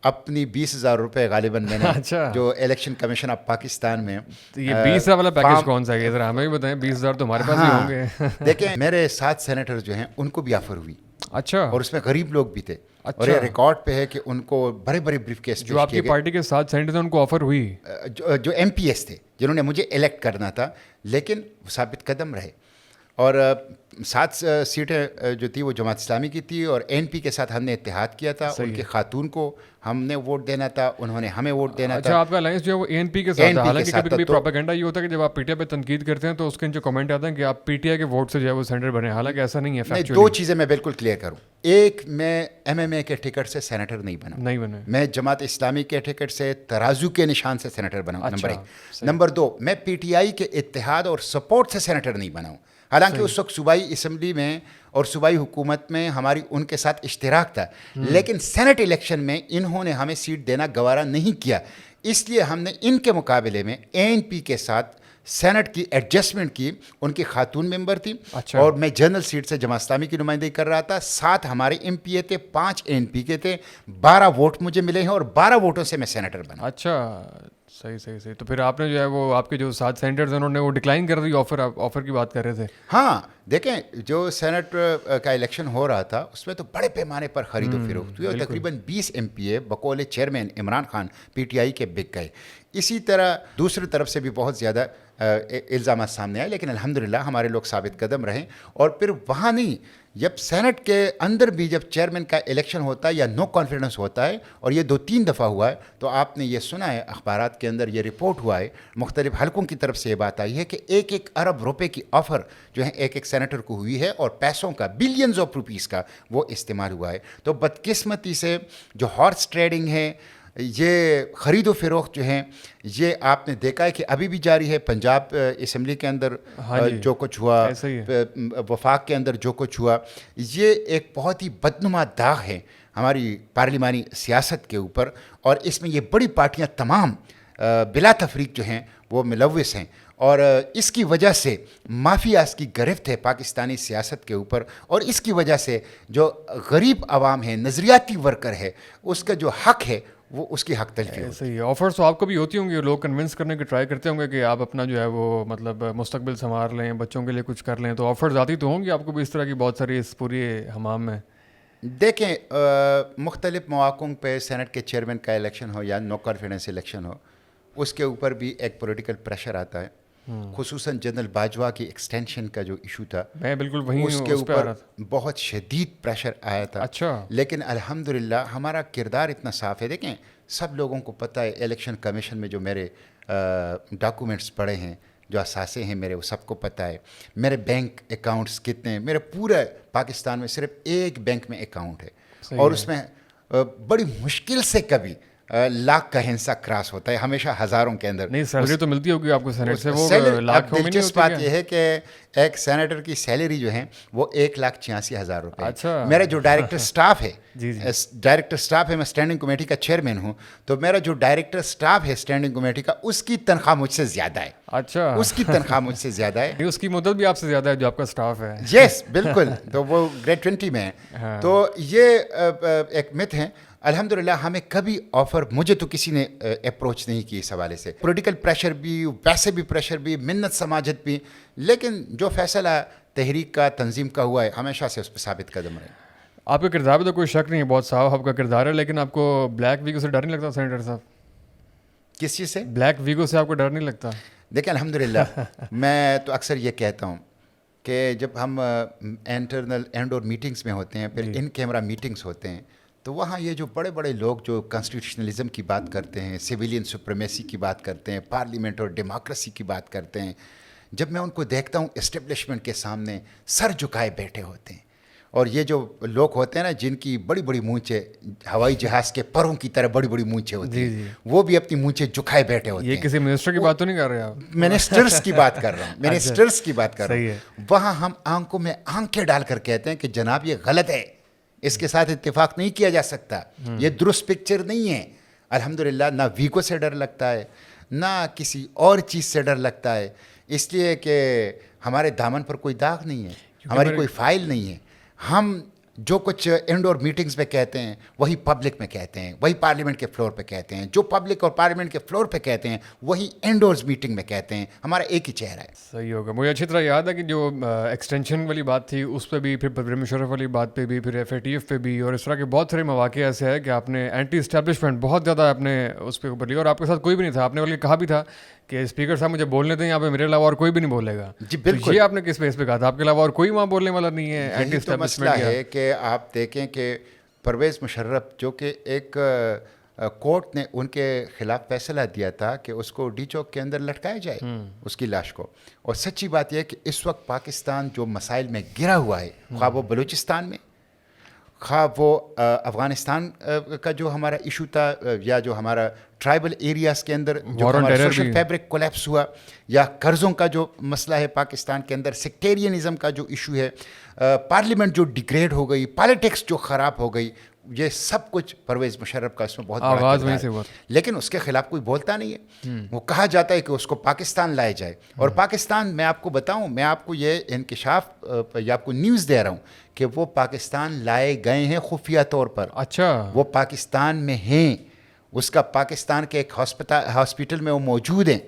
اپنی 20,000 روپے غالباً میں نے جو الیکشن کمیشن آف پاکستان میں. یہ 20,000 والا پیکیج کون سا ہے ذرا ہمیں بھی بتائیں. 20,000 تو ہمارے پاس بھی ہوں گے. دیکھیں میرے 7 سینیٹر جو ہیں ان کو بھی آفر ہوئی. اچھا. اور اس میں غریب لوگ بھی تھے. اور یہ ریکارڈ پہ ہے کہ ان کو بڑے بڑے بریف کیس جو آپ کی پارٹی کے 7 سینیٹر ان کو آفر ہوئی, جو ایم پی ایس تھے جنہوں نے مجھے الیکٹ کرنا تھا لیکن ثابت قدم رہے. اور 7 سیٹیں جو تھی وہ جماعت اسلامی کی تھی اور این پی کے ساتھ ہم نے اتحاد کیا تھا. ان کی خاتون کو ہم نے ووٹ دینا تھا, انہوں نے ہمیں ووٹ دینا تھا. اچھا, آپ کا الائنس جو ہے وہ اے این پی کے ساتھ ہے. حالانکہ کبھی کبھی پروپیگنڈا یہ ہوتا ہے کہ جب آپ پی ٹی آئی پہ تنقید کرتے ہیں تو اس کے جو کمنٹ آتے ہیں کہ آپ پی ٹی آئی کے ووٹ سے جو ہے وہ سینیٹر بنے. حالانکہ ایسا نہیں ہے. نہیں, 2 چیزیں میں بالکل کلیئر کروں. ایک, میں ایم ایم اے کے ٹکٹ سے سینیٹر نہیں بنا. میں جماعت اسلامی کے ٹکٹ سے ترازو کے نشان سے سینیٹر بنا. نمبر 1. نمبر 2, میں پی ٹی آئی کے اتحاد اور سپورٹ سے سینیٹر نہیں بنا ہوں. حالانکہ اس وقت صوبائی اسمبلی میں اور صوبائی حکومت میں ہماری ان کے ساتھ اشتراک تھا, لیکن سینٹ الیکشن میں انہوں نے ہمیں سیٹ دینا گوارا نہیں کیا. اس لیے ہم نے ان کے مقابلے میں اے این پی کے ساتھ سینٹ کی ایڈجسٹمنٹ کی. ان کی خاتون ممبر تھی اور میں جنرل سیٹ سے جماعت اسلامی کی نمائندگی کر رہا تھا. 7 ہمارے ایم پی اے تھے, 5 اے این پی کے تھے. 12 ووٹ مجھے ملے ہیں اور 12 ووٹوں سے میں سینیٹر بنا. اچھا, صحیح. تو پھر آپ نے جو ہے وہ آپ کے جو 7 سینیٹرز انہوں نے وہ ڈکلائن کر دی آفر کی بات کر رہے تھے. ہاں, دیکھیں جو سینٹ کا الیکشن ہو رہا تھا اس میں تو بڑے پیمانے پر خرید و فروخت ہوئی اور تقریباً 20 ایم پی اے بقول چیئرمین عمران خان پی ٹی آئی کے بک گئے. اسی طرح دوسری طرف سے بھی بہت زیادہ الزامات سامنے آئے, لیکن الحمدللہ ہمارے لوگ ثابت قدم رہیں. اور پھر وہاں نہیں, جب سینٹ کے اندر بھی جب چیئرمین کا الیکشن ہوتا ہے یا نو کانفیڈنس ہوتا ہے, اور یہ 2-3 دفعہ ہوا ہے, تو آپ نے یہ سنا ہے اخبارات کے اندر یہ رپورٹ ہوا ہے, مختلف حلقوں کی طرف سے یہ بات آئی ہے کہ 1 ارب روپے کی آفر جو ہے ایک سینیٹر کو ہوئی ہے اور پیسوں کا بلینز آف روپیز کا وہ استعمال ہوا ہے. تو بدقسمتی سے جو ہارس ٹریڈنگ ہے, یہ خرید و فروخت جو ہیں, یہ آپ نے دیکھا ہے کہ ابھی بھی جاری ہے. پنجاب اسمبلی کے اندر جو کچھ ہوا, وفاق کے اندر جو کچھ ہوا, یہ ایک بہت ہی بدنما داغ ہے ہماری پارلیمانی سیاست کے اوپر. اور اس میں یہ بڑی پارٹیاں تمام بلا تفریق جو ہیں وہ ملوث ہیں. اور اس کی وجہ سے مافیاز کی گرفت ہے پاکستانی سیاست کے اوپر. اور اس کی وجہ سے جو غریب عوام ہے, نظریاتی ورکر ہے, اس کا جو حق ہے وہ اس کی حق تلفی ہوتی ہے. صحیح. آفرز تو آپ کو بھی ہوتی ہوں گی, لوگ کنونس کرنے کی ٹرائی کرتے ہوں گے کہ آپ اپنا جو ہے وہ مطلب مستقبل سنوار لیں, بچوں کے لیے کچھ کر لیں. تو آفرز آتی تو ہوں گی آپ کو بھی اس طرح کی بہت ساری اس پوری حمام میں. دیکھیں, مختلف مواقع پہ سینٹ کے چیئرمین کا الیکشن ہو یا نو کانفیڈنس الیکشن ہو, اس کے اوپر بھی ایک پولیٹیکل پریشر آتا ہے. خصوصاً جنرل باجوہ کی ایکسٹینشن کا جو ایشو تھا, میں بالکل وہیں اس کے اوپر بہت شدید پریشر آیا تھا. اچھا. لیکن الحمدللہ ہمارا کردار اتنا صاف ہے. دیکھیں, سب لوگوں کو پتہ ہے الیکشن کمیشن میں جو میرے ڈاکومنٹس پڑے ہیں, جو اثاثے ہیں میرے, وہ سب کو پتہ ہے. میرے بینک اکاؤنٹس کتنے ہیں, میرے پورے پاکستان میں صرف ایک بینک میں اکاؤنٹ ہے, اور اس میں بڑی مشکل سے کبھی لاکھ کا ہنسا کراس ہوتا ہے, ہمیشہ ہزاروں کے اندر. نہیں, سیلری تو ملتی ہوگی آپ کو سینیٹ سے, وہ لاکھ میں نہیں ہوتی. دلچسپ بات یہ ہے کہ ایک سینیٹر کی سیلری جو ہے وہ 1,86,000 روپے. اچھا. میرا جو ڈائریکٹر سٹاف ہے, ڈائریکٹر سٹاف ہے, میں اسٹینڈنگ کمیٹی کا چیئرمین ہوں, تو میرا جو ڈائریکٹر سٹاف ہے اسٹینڈنگ کمیٹی کا, اس کی تنخواہ مجھ سے زیادہ ہے. اچھا. اس کی تنخواہ مجھ سے زیادہ ہے. اس کی مدت بھی آپ سے زیادہ ہے جو آپ کا سٹاف ہے. یس, بالکل. تو وہ گریڈ 20 میں ہے. تو یہ ایک مت ہے. الحمدللہ ہمیں کبھی آفر, مجھے تو کسی نے اپروچ نہیں کی اس حوالے سے. پولیٹیکل پریشر بھی, ویسے بھی پریشر بھی, منت سماجت بھی, لیکن جو فیصلہ تحریک کا, تنظیم کا ہوا ہے, ہمیشہ سے اس پہ ثابت قدم رہے. آپ کے کردار پہ تو کوئی شک نہیں ہے, بہت صاف آپ کا کردار ہے, لیکن آپ کو بلیک ویگو سے ڈر نہیں لگتا سینیٹر صاحب؟ کس چیز سے؟ بلیک ویگو سے آپ کو ڈر نہیں لگتا؟ دیکھیں, الحمدللہ میں تو اکثر یہ کہتا ہوں کہ جب ہم انٹرنل اینڈ اور میٹنگز میں ہوتے ہیں, پھر ان کیمرہ میٹنگز ہوتے ہیں, تو وہاں یہ جو بڑے بڑے لوگ جو کانسٹیٹیوشنلزم کی بات کرتے ہیں, سویلین سپریمیسی کی بات کرتے ہیں, پارلیمنٹ اور ڈیموکریسی کی بات کرتے ہیں, جب میں ان کو دیکھتا ہوں اسٹیبلشمنٹ کے سامنے سر جھکائے بیٹھے ہوتے ہیں, اور یہ جو لوگ ہوتے ہیں نا جن کی بڑی بڑی مونچھیں ہوائی جہاز کے پروں کی طرح بڑی بڑی مونچھیں ہوتی ہیں وہ بھی اپنی مونچھیں جھکائے بیٹھے ہوتے ہیں. یہ کسی منسٹر کی بات تو نہیں کر رہے آپ؟ منسٹرز کی بات کر رہا ہوں, منسٹرز کی بات کر رہا ہوں. وہاں ہم آنکھوں میں آنکھیں ڈال کر کہتے ہیں کہ جناب یہ غلط ہے, اس کے ساتھ اتفاق نہیں کیا جا سکتا, یہ درست پکچر نہیں ہے. الحمدللہ نہ ویگو سے ڈر لگتا ہے نہ کسی اور چیز سے ڈر لگتا ہے, اس لیے کہ ہمارے دامن پر کوئی داغ نہیں ہے, ہماری کوئی فائل نہیں ہے. ہم جو کچھ انڈور میٹنگز میں کہتے ہیں وہی پبلک میں کہتے ہیں, وہی پارلیمنٹ کے فلور پہ کہتے ہیں, جو پبلک اور پارلیمنٹ کے فلور پہ کہتے ہیں وہی انڈورز میٹنگ میں کہتے ہیں. ہمارا ایک ہی چہرہ ہے. صحیح ہوگا. مجھے اچھی طرح یاد ہے کہ جو ایکسٹینشن والی بات تھی اس پہ بھی, پھر پرویز مشرف والی بات پہ بھی, پھر FATF پہ بھی, اور اس طرح کے بہت سارے مواقع ایسے ہے کہ آپ نے اینٹی اسٹیبلشمنٹ بہت زیادہ آپ نے اس پہ اوپر لیا, اور آپ کے ساتھ کوئی بھی نہیں تھا. آپ نے بلکہ کہا بھی تھا کہ اسپیکر صاحب مجھے بولنے دیں, یہاں پہ میرے علاوہ اور کوئی بھی نہیں بولے گا. جی بالکل. یہ آپ نے کس بیس پہ کہا تھا؟ آپ کے علاوہ اور کوئی وہاں بولنے والا نہیں ہے. اینٹی مسئلہ ہے کہ آپ دیکھیں کہ پرویز مشرف جو کہ ایک کورٹ نے ان کے خلاف فیصلہ دیا تھا کہ اس کو ڈی چوک کے اندر لٹکایا جائے اس کی لاش کو, اور سچی بات یہ ہے کہ اس وقت پاکستان جو مسائل میں گرا ہوا ہے, خواہ وہ بلوچستان میں, خواہ وہ افغانستان کا جو ہمارا ایشو تھا, یا جو ہمارا ٹرائبل ایریاز کے اندر جو ہمارا سوشل فیبرک کولیپس ہوا, یا قرضوں کا جو مسئلہ ہے پاکستان کے اندر, سیکٹیرینزم کا جو ایشو ہے, پارلیمنٹ جو ڈیگریڈ ہو گئی, پالیٹکس جو خراب ہو گئی, یہ سب کچھ پرویز مشرف کا اس میں بہت بڑا کردار ہے. لیکن اس کے خلاف کوئی بولتا نہیں ہے. وہ کہا جاتا ہے کہ اس کو پاکستان لائے جائے, اور پاکستان میں آپ کو بتاؤں, میں آپ کو یہ انکشاف یا آپ کو نیوز دے رہا ہوں کہ وہ پاکستان لائے گئے ہیں خفیہ طور پر. اچھا, وہ پاکستان میں ہیں, اس کا پاکستان کے ایک ہاسپٹل میں وہ موجود ہیں,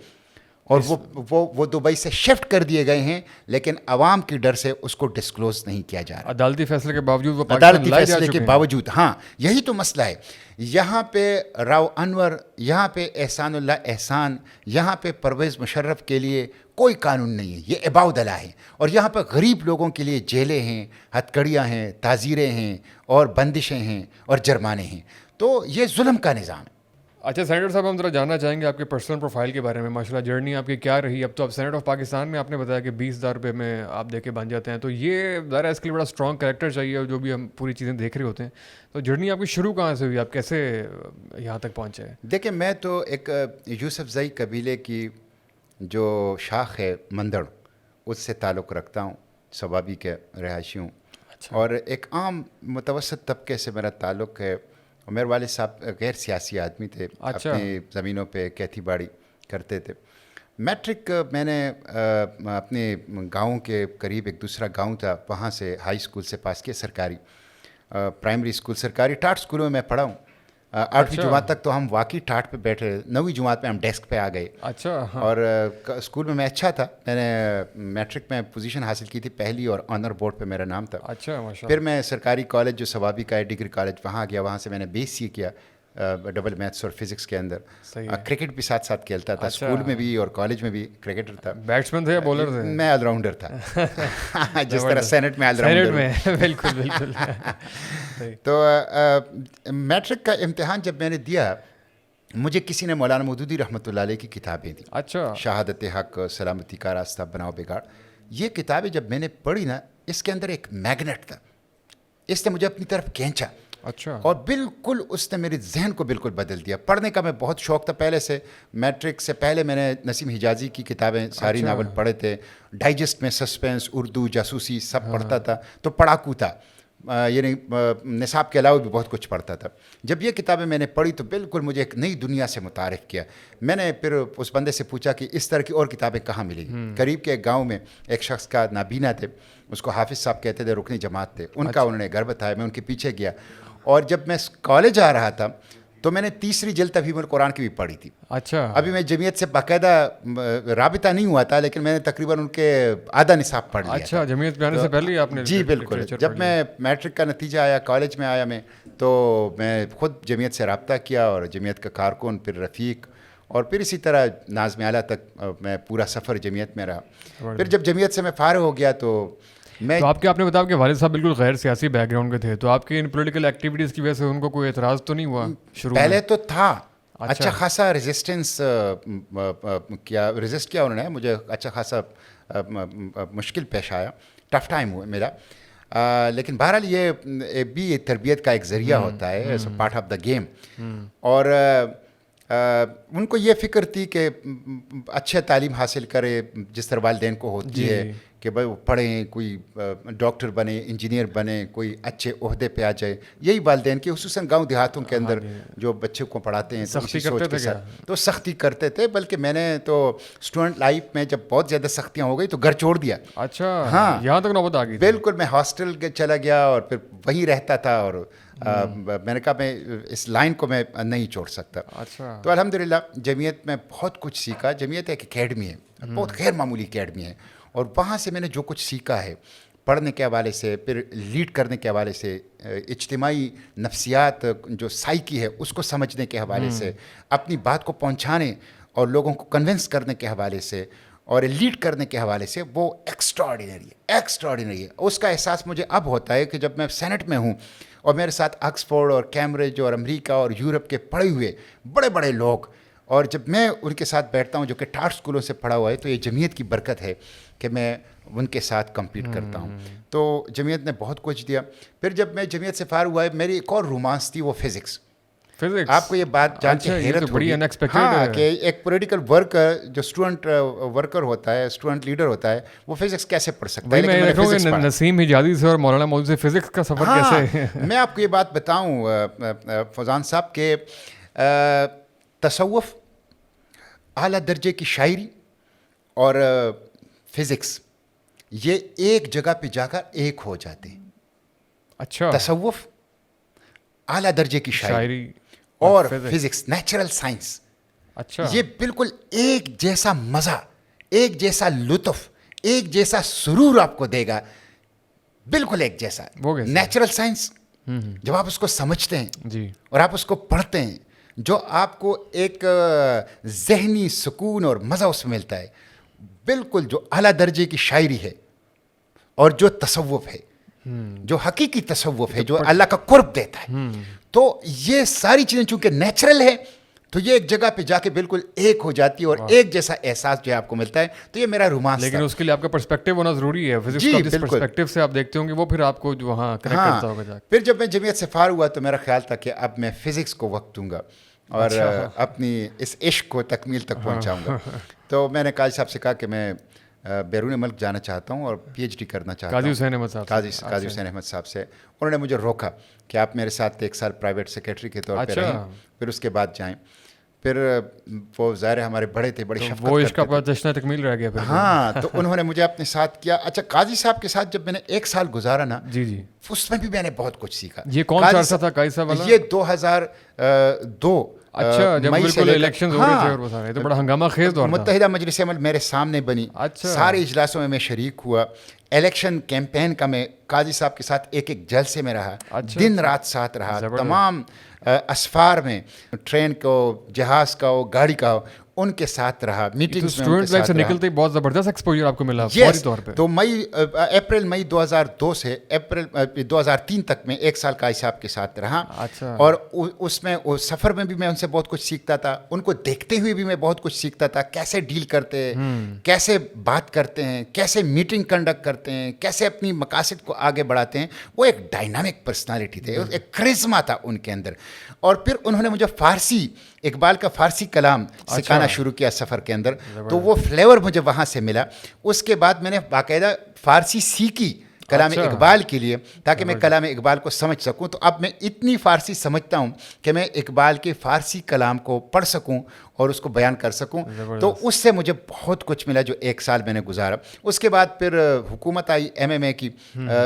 اور وہ دبئی سے شفٹ کر دیے گئے ہیں, لیکن عوام کی ڈر سے اس کو ڈسکلوز نہیں کیا جا رہا. عدالتی فیصلے کے باوجود وہ عدالتی فیصلے کے باوجود. ہاں یہی تو مسئلہ ہے. یہاں پہ راؤ انور, یہاں پہ احسان اللہ احسان, یہاں پہ پرویز مشرف کے لیے کوئی قانون نہیں ہے, یہ عباد اللہ ہے. اور یہاں پہ غریب لوگوں کے لیے جیلیں ہیں, ہتھ کڑیاں ہیں, تعزیریں ہیں, اور بندشیں ہیں, اور جرمانے ہیں. تو یہ ظلم کا نظام ہے. اچھا سینیٹر صاحب, ہم ذرا جاننا چاہیں گے آپ کے پرسنل پروفائل کے بارے میں. ماشاءاللہ جرنی آپ کی کیا رہی؟ اب تو آپ سینیٹ آف پاکستان میں, آپ نے بتایا کہ 20,000 روپے میں آپ دے کے بن جاتے ہیں, تو یہ ظاہر ہے اس کے لیے بڑا اسٹرانگ کریکٹر چاہیے, اور جو بھی ہم پوری چیزیں دیکھ رہے ہوتے ہیں. تو جرنی آپ کی شروع کہاں سے ہوئی, آپ کیسے یہاں تک پہنچے؟ دیکھیں, میں تو ایک یوسف زئی قبیلے کی جو شاخ ہے مندڑ, اس سے تعلق رکھتا ہوں, ثوابی کے رہائشی ہوں. اور ایک عام متوسط طبقے سے میرا تعلق ہے. میرے والد صاحب غیر سیاسی آدمی تھے, اپنی زمینوں پہ کھیتی باڑی کرتے تھے. میٹرک میں نے اپنے گاؤں کے قریب ایک دوسرا گاؤں تھا, وہاں سے ہائی اسکول سے پاس کیا, سرکاری پرائمری اسکول, سرکاری ٹاٹ اسکولوں میں پڑھا ہوں. 8ویں جماعت تک تو ہم واقعی ٹاٹ پہ بیٹھے, 9ویں جماعت میں ہم ڈیسک پہ آ گئے. اچھا. اور اسکول میں اچھا تھا, میں نے میٹرک میں پوزیشن حاصل کی تھی پہلی, اور آنر بورڈ پہ میرا نام تھا. اچھا. پھر میں سرکاری کالج جو ثوابی کا ہے, ڈگری کالج, وہاں گیا. وہاں سے میں نے BSc کیا ڈبل میتھس اور فزکس کے اندر. کرکٹ بھی ساتھ ساتھ کھیلتا تھا, اسکول میں بھی اور کالج میں بھی کرکٹر تھا. بیٹسمین تھے یا بولر تھے؟ میں آل راؤنڈر تھا, جس طرح سینٹ میں آل راؤنڈر. بالکل بالکل. تو میٹرک کا امتحان جب میں نے دیا, مجھے کسی نے مولانا مودودی رحمۃ اللہ علیہ کی کتابیں دیں. اچھا. شہادت حق, سلامتی کا راستہ, بناؤ بگاڑ. یہ کتابیں جب میں نے پڑھی نا, اس کے اندر ایک میگنیٹ تھا, اس نے مجھے اپنی طرف کھینچا. اچھا. اور بالکل اس نے میرے ذہن کو بالکل بدل دیا. پڑھنے کا میں بہت شوق تھا پہلے سے. میٹرک سے پہلے میں نے نسیم حجازی کی کتابیں ساری ناول پڑھے تھے. ڈائجسٹ میں سسپینس, اردو, جاسوسی سب پڑھتا تھا. تو پڑھاکو تھا, یعنی نصاب کے علاوہ بھی بہت کچھ پڑھتا تھا. جب یہ کتابیں میں نے پڑھی تو بالکل مجھے ایک نئی دنیا سے متعارف کیا. میں نے پھر اس بندے سے پوچھا کہ اس طرح کی اور کتابیں کہاں ملیں گی. قریب کے ایک گاؤں میں ایک شخص کا نابینا تھے, اس کو حافظ صاحب کہتے تھے, رکنی جماعت تھے, ان کا انہوں نے گھر بتایا. میں ان کے پیچھے گیا, اور جب میں کالج آ رہا تھا تو میں نے 3ری جلد تفہیم القرآن کی بھی پڑھی تھی. اچھا. ابھی میں جمعیت سے باقاعدہ رابطہ نہیں ہوا تھا, لیکن میں نے تقریباً ان کے آدھا نصاب پڑھ لیا. اچھا, جمعیت میں آنے سے پہلے ہی آپ نے؟ جی بالکل. جب میں میٹرک کا نتیجہ آیا, کالج میں آیا میں, تو میں خود جمعیت سے رابطہ کیا, اور جمعیت کا کارکن, پھر رفیق, اور پھر اسی طرح ناظم اعلیٰ تک میں پورا سفر جمعیت میں رہا. پھر جب جمعیت سے میں فارغ ہو گیا تو آپ نے بتایا کہ والد صاحب بالکل غیر سیاسی بیک گراؤنڈ کے تھے, تو آپ کی ان پولیٹیکل ایکٹیویٹیز کی وجہ سے ان کو کوئی اعتراض تو نہیں ہوا شروع پہلے تو تھا, اچھا خاصا ریزسٹنس کیا, ریزسٹ کیا انہوں نے. مجھے اچھا خاصا مشکل پیش آیا, ٹف ٹائم ہوا میرا. لیکن بہرحال یہ بھی ایک تربیت کا ایک ذریعہ ہوتا ہے as a part of the game. اور ان کو یہ فکر تھی کہ اچھا تعلیم حاصل کرے جس طرح والدین کو ہوتی ہے کہ بھائی وہ پڑھیں, کوئی ڈاکٹر بنے, انجینئر بنے, کوئی اچھے عہدے پہ آ جائے. یہی والدین کی خصوصاً گاؤں دیہاتوں کے اندر جو بچے کو پڑھاتے ہیں سختی کرتے تھے تو سختی کرتے تھے. بلکہ میں نے تو اسٹوڈنٹ لائف میں جب بہت زیادہ سختیاں ہو گئی تو گھر چھوڑ دیا. اچھا, ہاں یہاں تک نوبت آ گئی. بالکل, میں ہاسٹل چلا گیا اور پھر وہیں رہتا تھا, اور میں نے کہا میں اس لائن کو میں نہیں چھوڑ سکتا. اچھا. تو الحمدللہ جمعیت میں بہت کچھ سیکھا. جمعیت ایک اکیڈمی ہے, بہت غیر معمولی اکیڈمی ہے, اور وہاں سے میں نے جو کچھ سیکھا ہے پڑھنے کے حوالے سے, پھر لیڈ کرنے کے حوالے سے, اجتماعی نفسیات جو سائیکی ہے اس کو سمجھنے کے حوالے سے, اپنی بات کو پہنچانے اور لوگوں کو کنونس کرنے کے حوالے سے اور لیڈ کرنے کے حوالے سے, وہ ایکسٹراڈینری ہے. اس کا احساس مجھے اب ہوتا ہے کہ جب میں سینٹ میں ہوں اور میرے ساتھ آکسفورڈ اور کیمبرج اور امریکہ اور یورپ کے پڑھے ہوئے بڑے بڑے لوگ, اور جب میں ان کے ساتھ بیٹھتا ہوں جو کہ ٹاٹ اسکولوں سے پڑھا ہوا ہے, تو یہ جمعیت کی برکت ہے کہ میں ان کے ساتھ کمپیٹ کرتا ہوں. تو جمعیت نے بہت کچھ دیا. پھر جب میں جمعیت سے فارغ ہوا ہے, میری ایک اور رومانس تھی, وہ فزکس. آپ کو یہ بات جان کے حیرت ہوگی کہ ایک پولیٹیکل ورکر جو اسٹوڈنٹ ورکر ہوتا ہے, اسٹوڈنٹ لیڈر ہوتا ہے, وہ فزکس کیسے پڑھ سکتا ہے. نسیم حجازی سے اور مولانا مودودی سے فزکس کا سفر کیسے. میں آپ کو یہ بات بتاؤں فوزان صاحب کہ تصوف, اعلیٰ درجے کی شاعری اور فزکس یہ ایک جگہ پہ جا کر ایک ہو جاتے ہیں. اچھا. تصوف, اعلیٰ درجے کی شاعری اور فزکس, نیچرل سائنس, اچھا, یہ بالکل ایک جیسا مزہ, ایک جیسا لطف, ایک جیسا سرور آپ کو دے گا, بالکل ایک جیسا. نیچرل سائنس جب آپ اس کو سمجھتے ہیں جی اور آپ اس کو پڑھتے ہیں, جو آپ کو ایک ذہنی سکون اور مزہ اس میں ملتا ہے, بالکل جو اعلیٰ درجے کی شاعری ہے اور جو تصوف ہے, جو حقیقی تصوف ہے, جو اللہ کا قرب دیتا ہے, تو یہ ساری چیزیں چونکہ نیچرل ہے تو یہ ایک جگہ پہ جا کے بالکل ایک ہو جاتی ہے اور ایک جیسا احساس جو آپ کو ملتا ہے. تو یہ میرا رومانس. لیکن اس کے لیے آپ کا پرسپیکٹیو ہونا ضروری ہے. فزکس کا جس پرسپیکٹیو سے آپ دیکھتے ہوں گے وہ پھر آپ کو جو وہاں کنیکٹ کرتا ہوگا. پھر جب میں جمعیت سے فارغ ہوا تو میرا خیال تھا کہ اب میں فزکس کو وقت دوں گا اور اپنی اس عشق کو تکمیل تک پہنچاؤں گا. تو میں نے قاضی صاحب سے کہا کہ میں بیرون ملک جانا چاہتا ہوں اور پی ایچ ڈی کرنا چاہتا ہوں. قاضی حسین احمد صاحب. قاضی حسین احمد صاحب سے. انہوں نے مجھے روکا کہ آپ میرے ساتھ 1 سال پرائیویٹ سیکریٹری کے طور پہ رہیں, پھر اس کے بعد جائیں. پھر وہ ظاہر ہمارے بڑے تھے, بڑی شفقت وہ عشق کا جشن تکمیل رہ گیا پھر. ہاں, تو انہوں نے مجھے اپنے ساتھ کیا. اچھا, قاضی صاحب کے ساتھ جب میں نے 1 سال گزارا نا, جی اس میں بھی میں نے بہت کچھ سیکھا. یہ کون سا عرصہ تھا قاضی صاحب والا؟ یہ 2002. اچھا, جب بالکل الیکشنز ہو رہے تھے اور وہ سارے, تو بڑا ہنگامہ خیز دور تھا. متحدہ مجلس عمل میرے سامنے بنی. سارے اجلاسوں میں شریک ہوا. الیکشن کیمپین کا میں قاضی صاحب کے ساتھ ایک جلسے میں رہا, دن رات ساتھ رہا. تمام اسفار میں, ٹرین کا ہو, جہاز کا ہو, گاڑی کا ہو, ان کے ساتھ رہا. میٹنگز میں ان کے ساتھ رہا. نکلتے بہت زبردست ایکسپوجر آپ کو ملا فوری طور پہ. تو اپریل مئی 2002 سے اپریل 2003 تک میں 1 سال قاضی صاحب کے ساتھ رہا. اور اس میں سفر میں بھی میں ان سے بہت کچھ سیکھتا تھا, ان کو دیکھتے ہوئے بھی میں بہت کچھ سیکھتا تھا. کیسے ڈیل کرتے ہیں, کیسے بات کرتے ہیں, کیسے میٹنگ کنڈکٹ کرتے ہیں, کیسے اپنی مقاصد کو آگے بڑھاتے ہیں. وہ ایک ڈائنامک پرسنالٹی تھے, ایک کرزما تھا ان کے اندر. اور پھر انہوں نے مجھے فارسی, اقبال کا فارسی کلام سکھانا شروع کیا سفر کے اندر. تو وہ فلیور مجھے وہاں سے ملا. اس کے بعد میں نے باقاعدہ فارسی سیکھی کلام اقبال کے لیے, تاکہ میں کلام اقبال کو سمجھ سکوں. تو اب میں اتنی فارسی سمجھتا ہوں کہ میں اقبال کے فارسی کلام کو پڑھ سکوں اور اس کو بیان کر سکوں. تو اس سے مجھے بہت کچھ ملا جو 1 سال میں نے گزارا. اس کے بعد پھر حکومت آئی MMA کی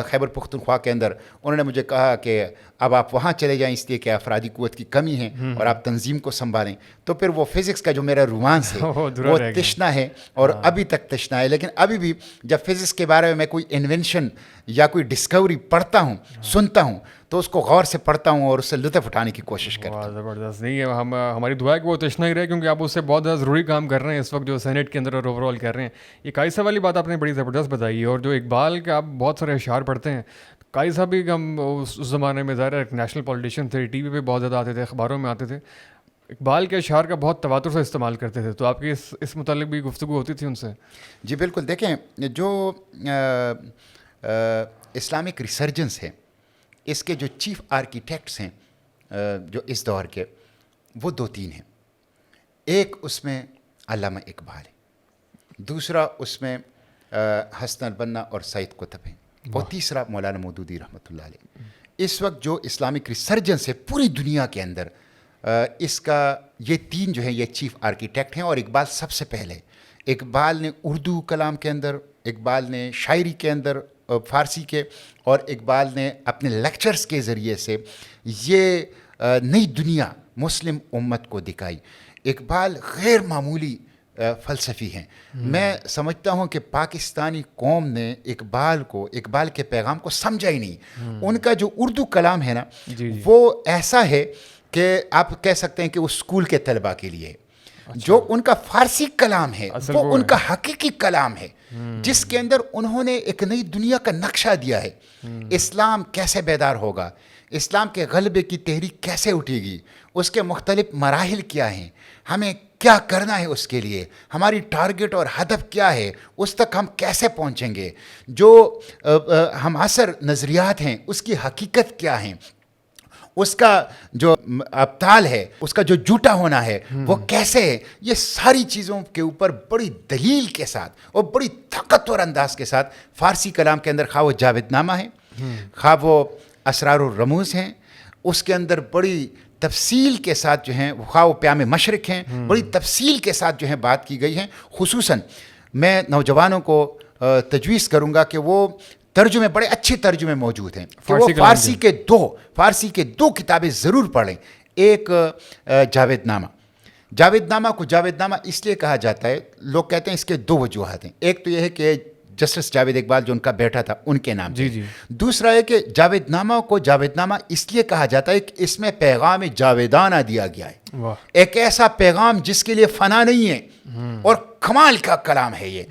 خیبر پختونخوا کے اندر. انہوں نے مجھے کہا کہ اب آپ وہاں چلے جائیں اس لیے کہ افرادی قوت کی کمی ہے اور آپ تنظیم کو سنبھالیں. تو پھر وہ فزکس کا جو میرا رومانس ہے وہ تشنا ہے اور ابھی تک تشنا ہے. لیکن ابھی بھی جب فزکس کے بارے میں کوئی انوینشن یا کوئی ڈسکوری پڑھتا ہوں, سنتا ہوں, تو اس کو غور سے پڑھتا ہوں اور اس سے لطف اٹھانے کی کوشش کرتا ہوں. زبردست. نہیں ہے, ہماری دعا ہے کہ وہ تشنا ہی رہے, کیونکہ آپ اس سے بہت زیادہ ضروری کام کر رہے ہیں اس وقت جو سینٹ کے اندر اور اوور آل کر رہے ہیں. یہ قاضی صاحب والی بات آپ نے بڑی زبردست بتائی. اور جو اقبال کے آپ بہت سارے اشعار پڑھتے ہیں, قاضی صاحب بھی ہم اس زمانے میں ظاہر ایک نیشنل پولیٹیشین تھے, ٹی وی پہ بہت زیادہ آتے تھے, اخباروں میں آتے تھے. اقبال کے اشعار کا بہت تواتر سے استعمال کرتے تھے. تو آپ کی اس متعلق بھی گفتگو ہوتی تھی ان سے؟ جی بالکل. دیکھیں, جو اسلامک ریسرجنس ہے اس کے جو چیف آرکیٹیکٹس ہیں جو اس دور کے وہ 2-3 ہیں. ایک اس میں علامہ اقبال ہے, دوسرا اس میں حسن البنا اور سعید قطب ہیں, اور تیسرا مولانا مودودی رحمۃ اللہ علیہ. اس وقت جو اسلامک ریسرجنس ہے پوری دنیا کے اندر اس کا یہ 3 جو ہیں یہ چیف آرکیٹیکٹ ہیں. اور اقبال سب سے پہلے, اقبال نے اردو کلام کے اندر, اقبال نے شاعری کے اندر فارسی کے, اور اقبال نے اپنے لیکچرز کے ذریعے سے یہ نئی دنیا مسلم امت کو دکھائی. اقبال غیر معمولی فلسفی ہیں. میں سمجھتا ہوں کہ پاکستانی قوم نے اقبال کے پیغام کو سمجھا ہی نہیں. ان کا جو اردو کلام ہے نا وہ ایسا ہے کہ آپ کہہ سکتے ہیں کہ وہ اسکول کے طلباء کے لیے. جو ان کا فارسی کلام ہے وہ ان کا حقیقی کلام ہے, جس کے اندر انہوں نے ایک نئی دنیا کا نقشہ دیا ہے. اسلام کیسے بیدار ہوگا, اسلام کے غلبے کی تحریک کیسے اٹھے گی, اس کے مختلف مراحل کیا ہیں, ہمیں کیا کرنا ہے, اس کے لیے ہماری ٹارگٹ اور ہدف کیا ہے, اس تک ہم کیسے پہنچیں گے, جو ہم عصر نظریات ہیں اس کی حقیقت کیا ہیں, اس کا جو ابطال ہے, اس کا جو جھوٹا ہونا ہے وہ کیسے ہے. یہ ساری چیزوں کے اوپر بڑی دلیل کے ساتھ اور بڑی طاقتور انداز کے ساتھ فارسی کلام کے اندر خواہ وہ جاوید نامہ ہے, خواہ وہ اسرار الرموز ہیں, اس کے اندر بڑی تفصیل کے ساتھ جو ہیں, خواہ وہ پیام مشرق ہیں, بڑی تفصیل کے ساتھ جو ہیں بات کی گئی ہیں. خصوصاً میں نوجوانوں کو تجویز کروں گا کہ وہ ترجمے, بڑے اچھے ترجمے موجود ہیں, کہ وہ فارسی کے دو کتابیں ضرور پڑھیں. ایک جاوید نامہ کو جاوید نامہ اس لیے کہا جاتا ہے, لوگ کہتے ہیں اس کے 2 وجوہات ہیں. ایک تو یہ ہے کہ جسٹس جاوید اقبال جو ان کا بیٹا تھا ان کے نام سے. دوسرا ہے کہ جاوید نامہ کو جاوید نامہ اس لیے کہا جاتا ہے کہ اس میں پیغام جاویدانہ دیا گیا ہے. ایک ایسا پیغام جس کے لیے فنا نہیں ہے اور کمال کا کلام ہے یہ.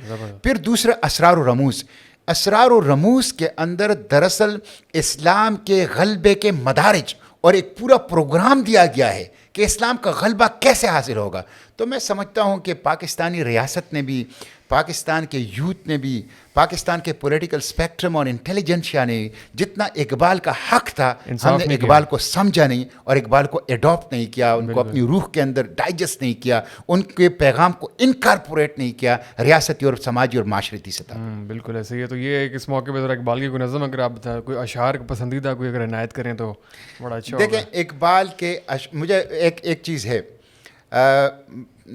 پھر دوسرا اسرار و رموز کے اندر دراصل اسلام کے غلبے کے مدارج اور ایک پورا پروگرام دیا گیا ہے کہ اسلام کا غلبہ کیسے حاصل ہوگا. تو میں سمجھتا ہوں کہ پاکستانی ریاست نے بھی, پاکستان کے یوتھ نے بھی, پاکستان کے پولیٹیکل اسپیکٹرم اور انٹیلیجنشیا نے جتنا اقبال کا حق تھا, ہم نے اقبال کو سمجھا نہیں اور اقبال کو ایڈاپٹ نہیں کیا, ان کو اپنی روح کے اندر ڈائجسٹ نہیں کیا, ان کے پیغام کو انکارپوریٹ نہیں کیا ریاستی اور سماجی اور معاشرتی سطح. بالکل ایسے ہی ہے. تو یہ ایک اس موقع پہ ذرا اقبال کی کوئی نظم اگر آپ کوئی اشعار پسندیدہ کوئی اگر عنایت کریں تو بڑا اچھا. دیکھیں اقبال کے مجھے ایک چیز ہے,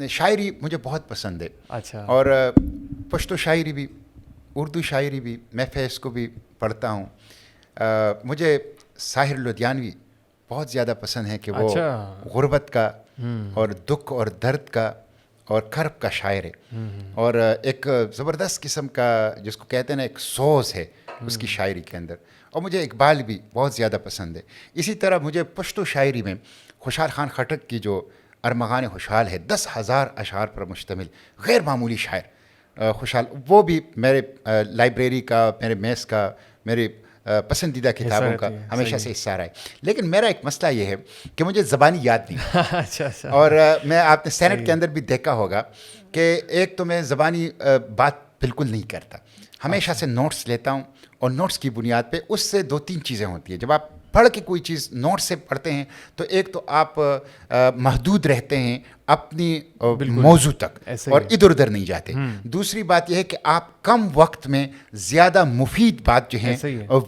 شاعری مجھے بہت پسند ہے. اچھا. اور پشتو شاعری بھی, اردو شاعری بھی, میں فیض کو بھی پڑھتا ہوں. مجھے ساحر لدھیانوی بہت زیادہ پسند ہے کہ وہ غربت کا اور دکھ اور درد کا اور کرب کا شاعر ہے, اور ایک زبردست قسم کا جس کو کہتے ہیں نا ایک سوز ہے اس کی شاعری کے اندر. اور مجھے اقبال بھی بہت زیادہ پسند ہے. اسی طرح مجھے پشتو شاعری میں خوشحال خان خٹک کی جو ارمغان خوشحال ہے, 10,000 اشعار پر مشتمل غیر معمولی شاعر خوشحال, وہ بھی میرے لائبریری کا, میرے میس کا, میرے پسندیدہ کتابوں کا ہمیشہ سے حصہ رہا ہے. لیکن میرا ایک مسئلہ یہ ہے کہ مجھے زبانی یاد نہیں. اور میں آپ نے سینٹ کے اندر بھی دیکھا ہوگا کہ ایک تو میں زبانی بات بالکل نہیں کرتا, ہمیشہ سے نوٹس لیتا ہوں, اور نوٹس کی بنیاد پہ اس سے 2-3 چیزیں ہوتی ہیں. جب آپ پڑھ کے کوئی چیز نوٹ سے پڑھتے ہیں تو ایک تو آپ محدود رہتے ہیں اپنی موضوع تک اور ادھر ادھر نہیں جاتے. دوسری بات یہ ہے کہ آپ کم وقت میں زیادہ مفید بات جو ہیں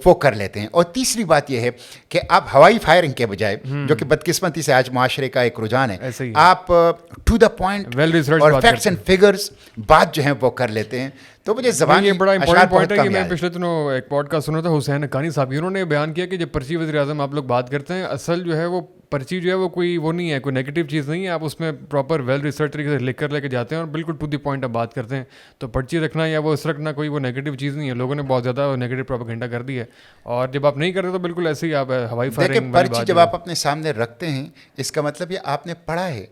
وہ کر لیتے ہیں. اور تیسری بات یہ ہے کہ آپ ہوائی فائرنگ کے بجائے, جو کہ بدقسمتی سے آج معاشرے کا ایک رجحان ہے, آپ ٹو دا پوائنٹ اور فیکٹس اینڈ فگرز بات جو ہیں وہ کر لیتے ہیں. تو مجھے زبان یہ بڑا امپورٹنٹ پوائنٹ ہے کہ میں پچھلے دنوں ایک پوڈ کاسٹ سنا تھا حسین حقانی صاحب, انہوں نے بیان کیا کہ جب پرچی وزیر اعظم آپ لوگ بات کرتے ہیں, اصل جو ہے وہ پرچی جو ہے وہ کوئی وہ نہیں ہے, کوئی نیگیٹو چیز نہیں ہے. آپ اس میں پراپر ویل ریسرچ طریقے سے لکھ کر لے کے جاتے ہیں اور بالکل ٹو دی پوائنٹ آپ بات کرتے ہیں. تو پرچی رکھنا یا وہ اس رکھنا کوئی وہ نیگیٹو چیز نہیں ہے. لوگوں نے بہت زیادہ نیگیٹو پروپیگنڈا کر دی ہے, اور جب آپ نہیں کرتے تو بالکل ایسے ہی آپ ہوائی فائرنگ. پرچی جب آپ اپنے سامنے رکھتے ہیں اس کا مطلب یہ آپ نے پڑھا ہے,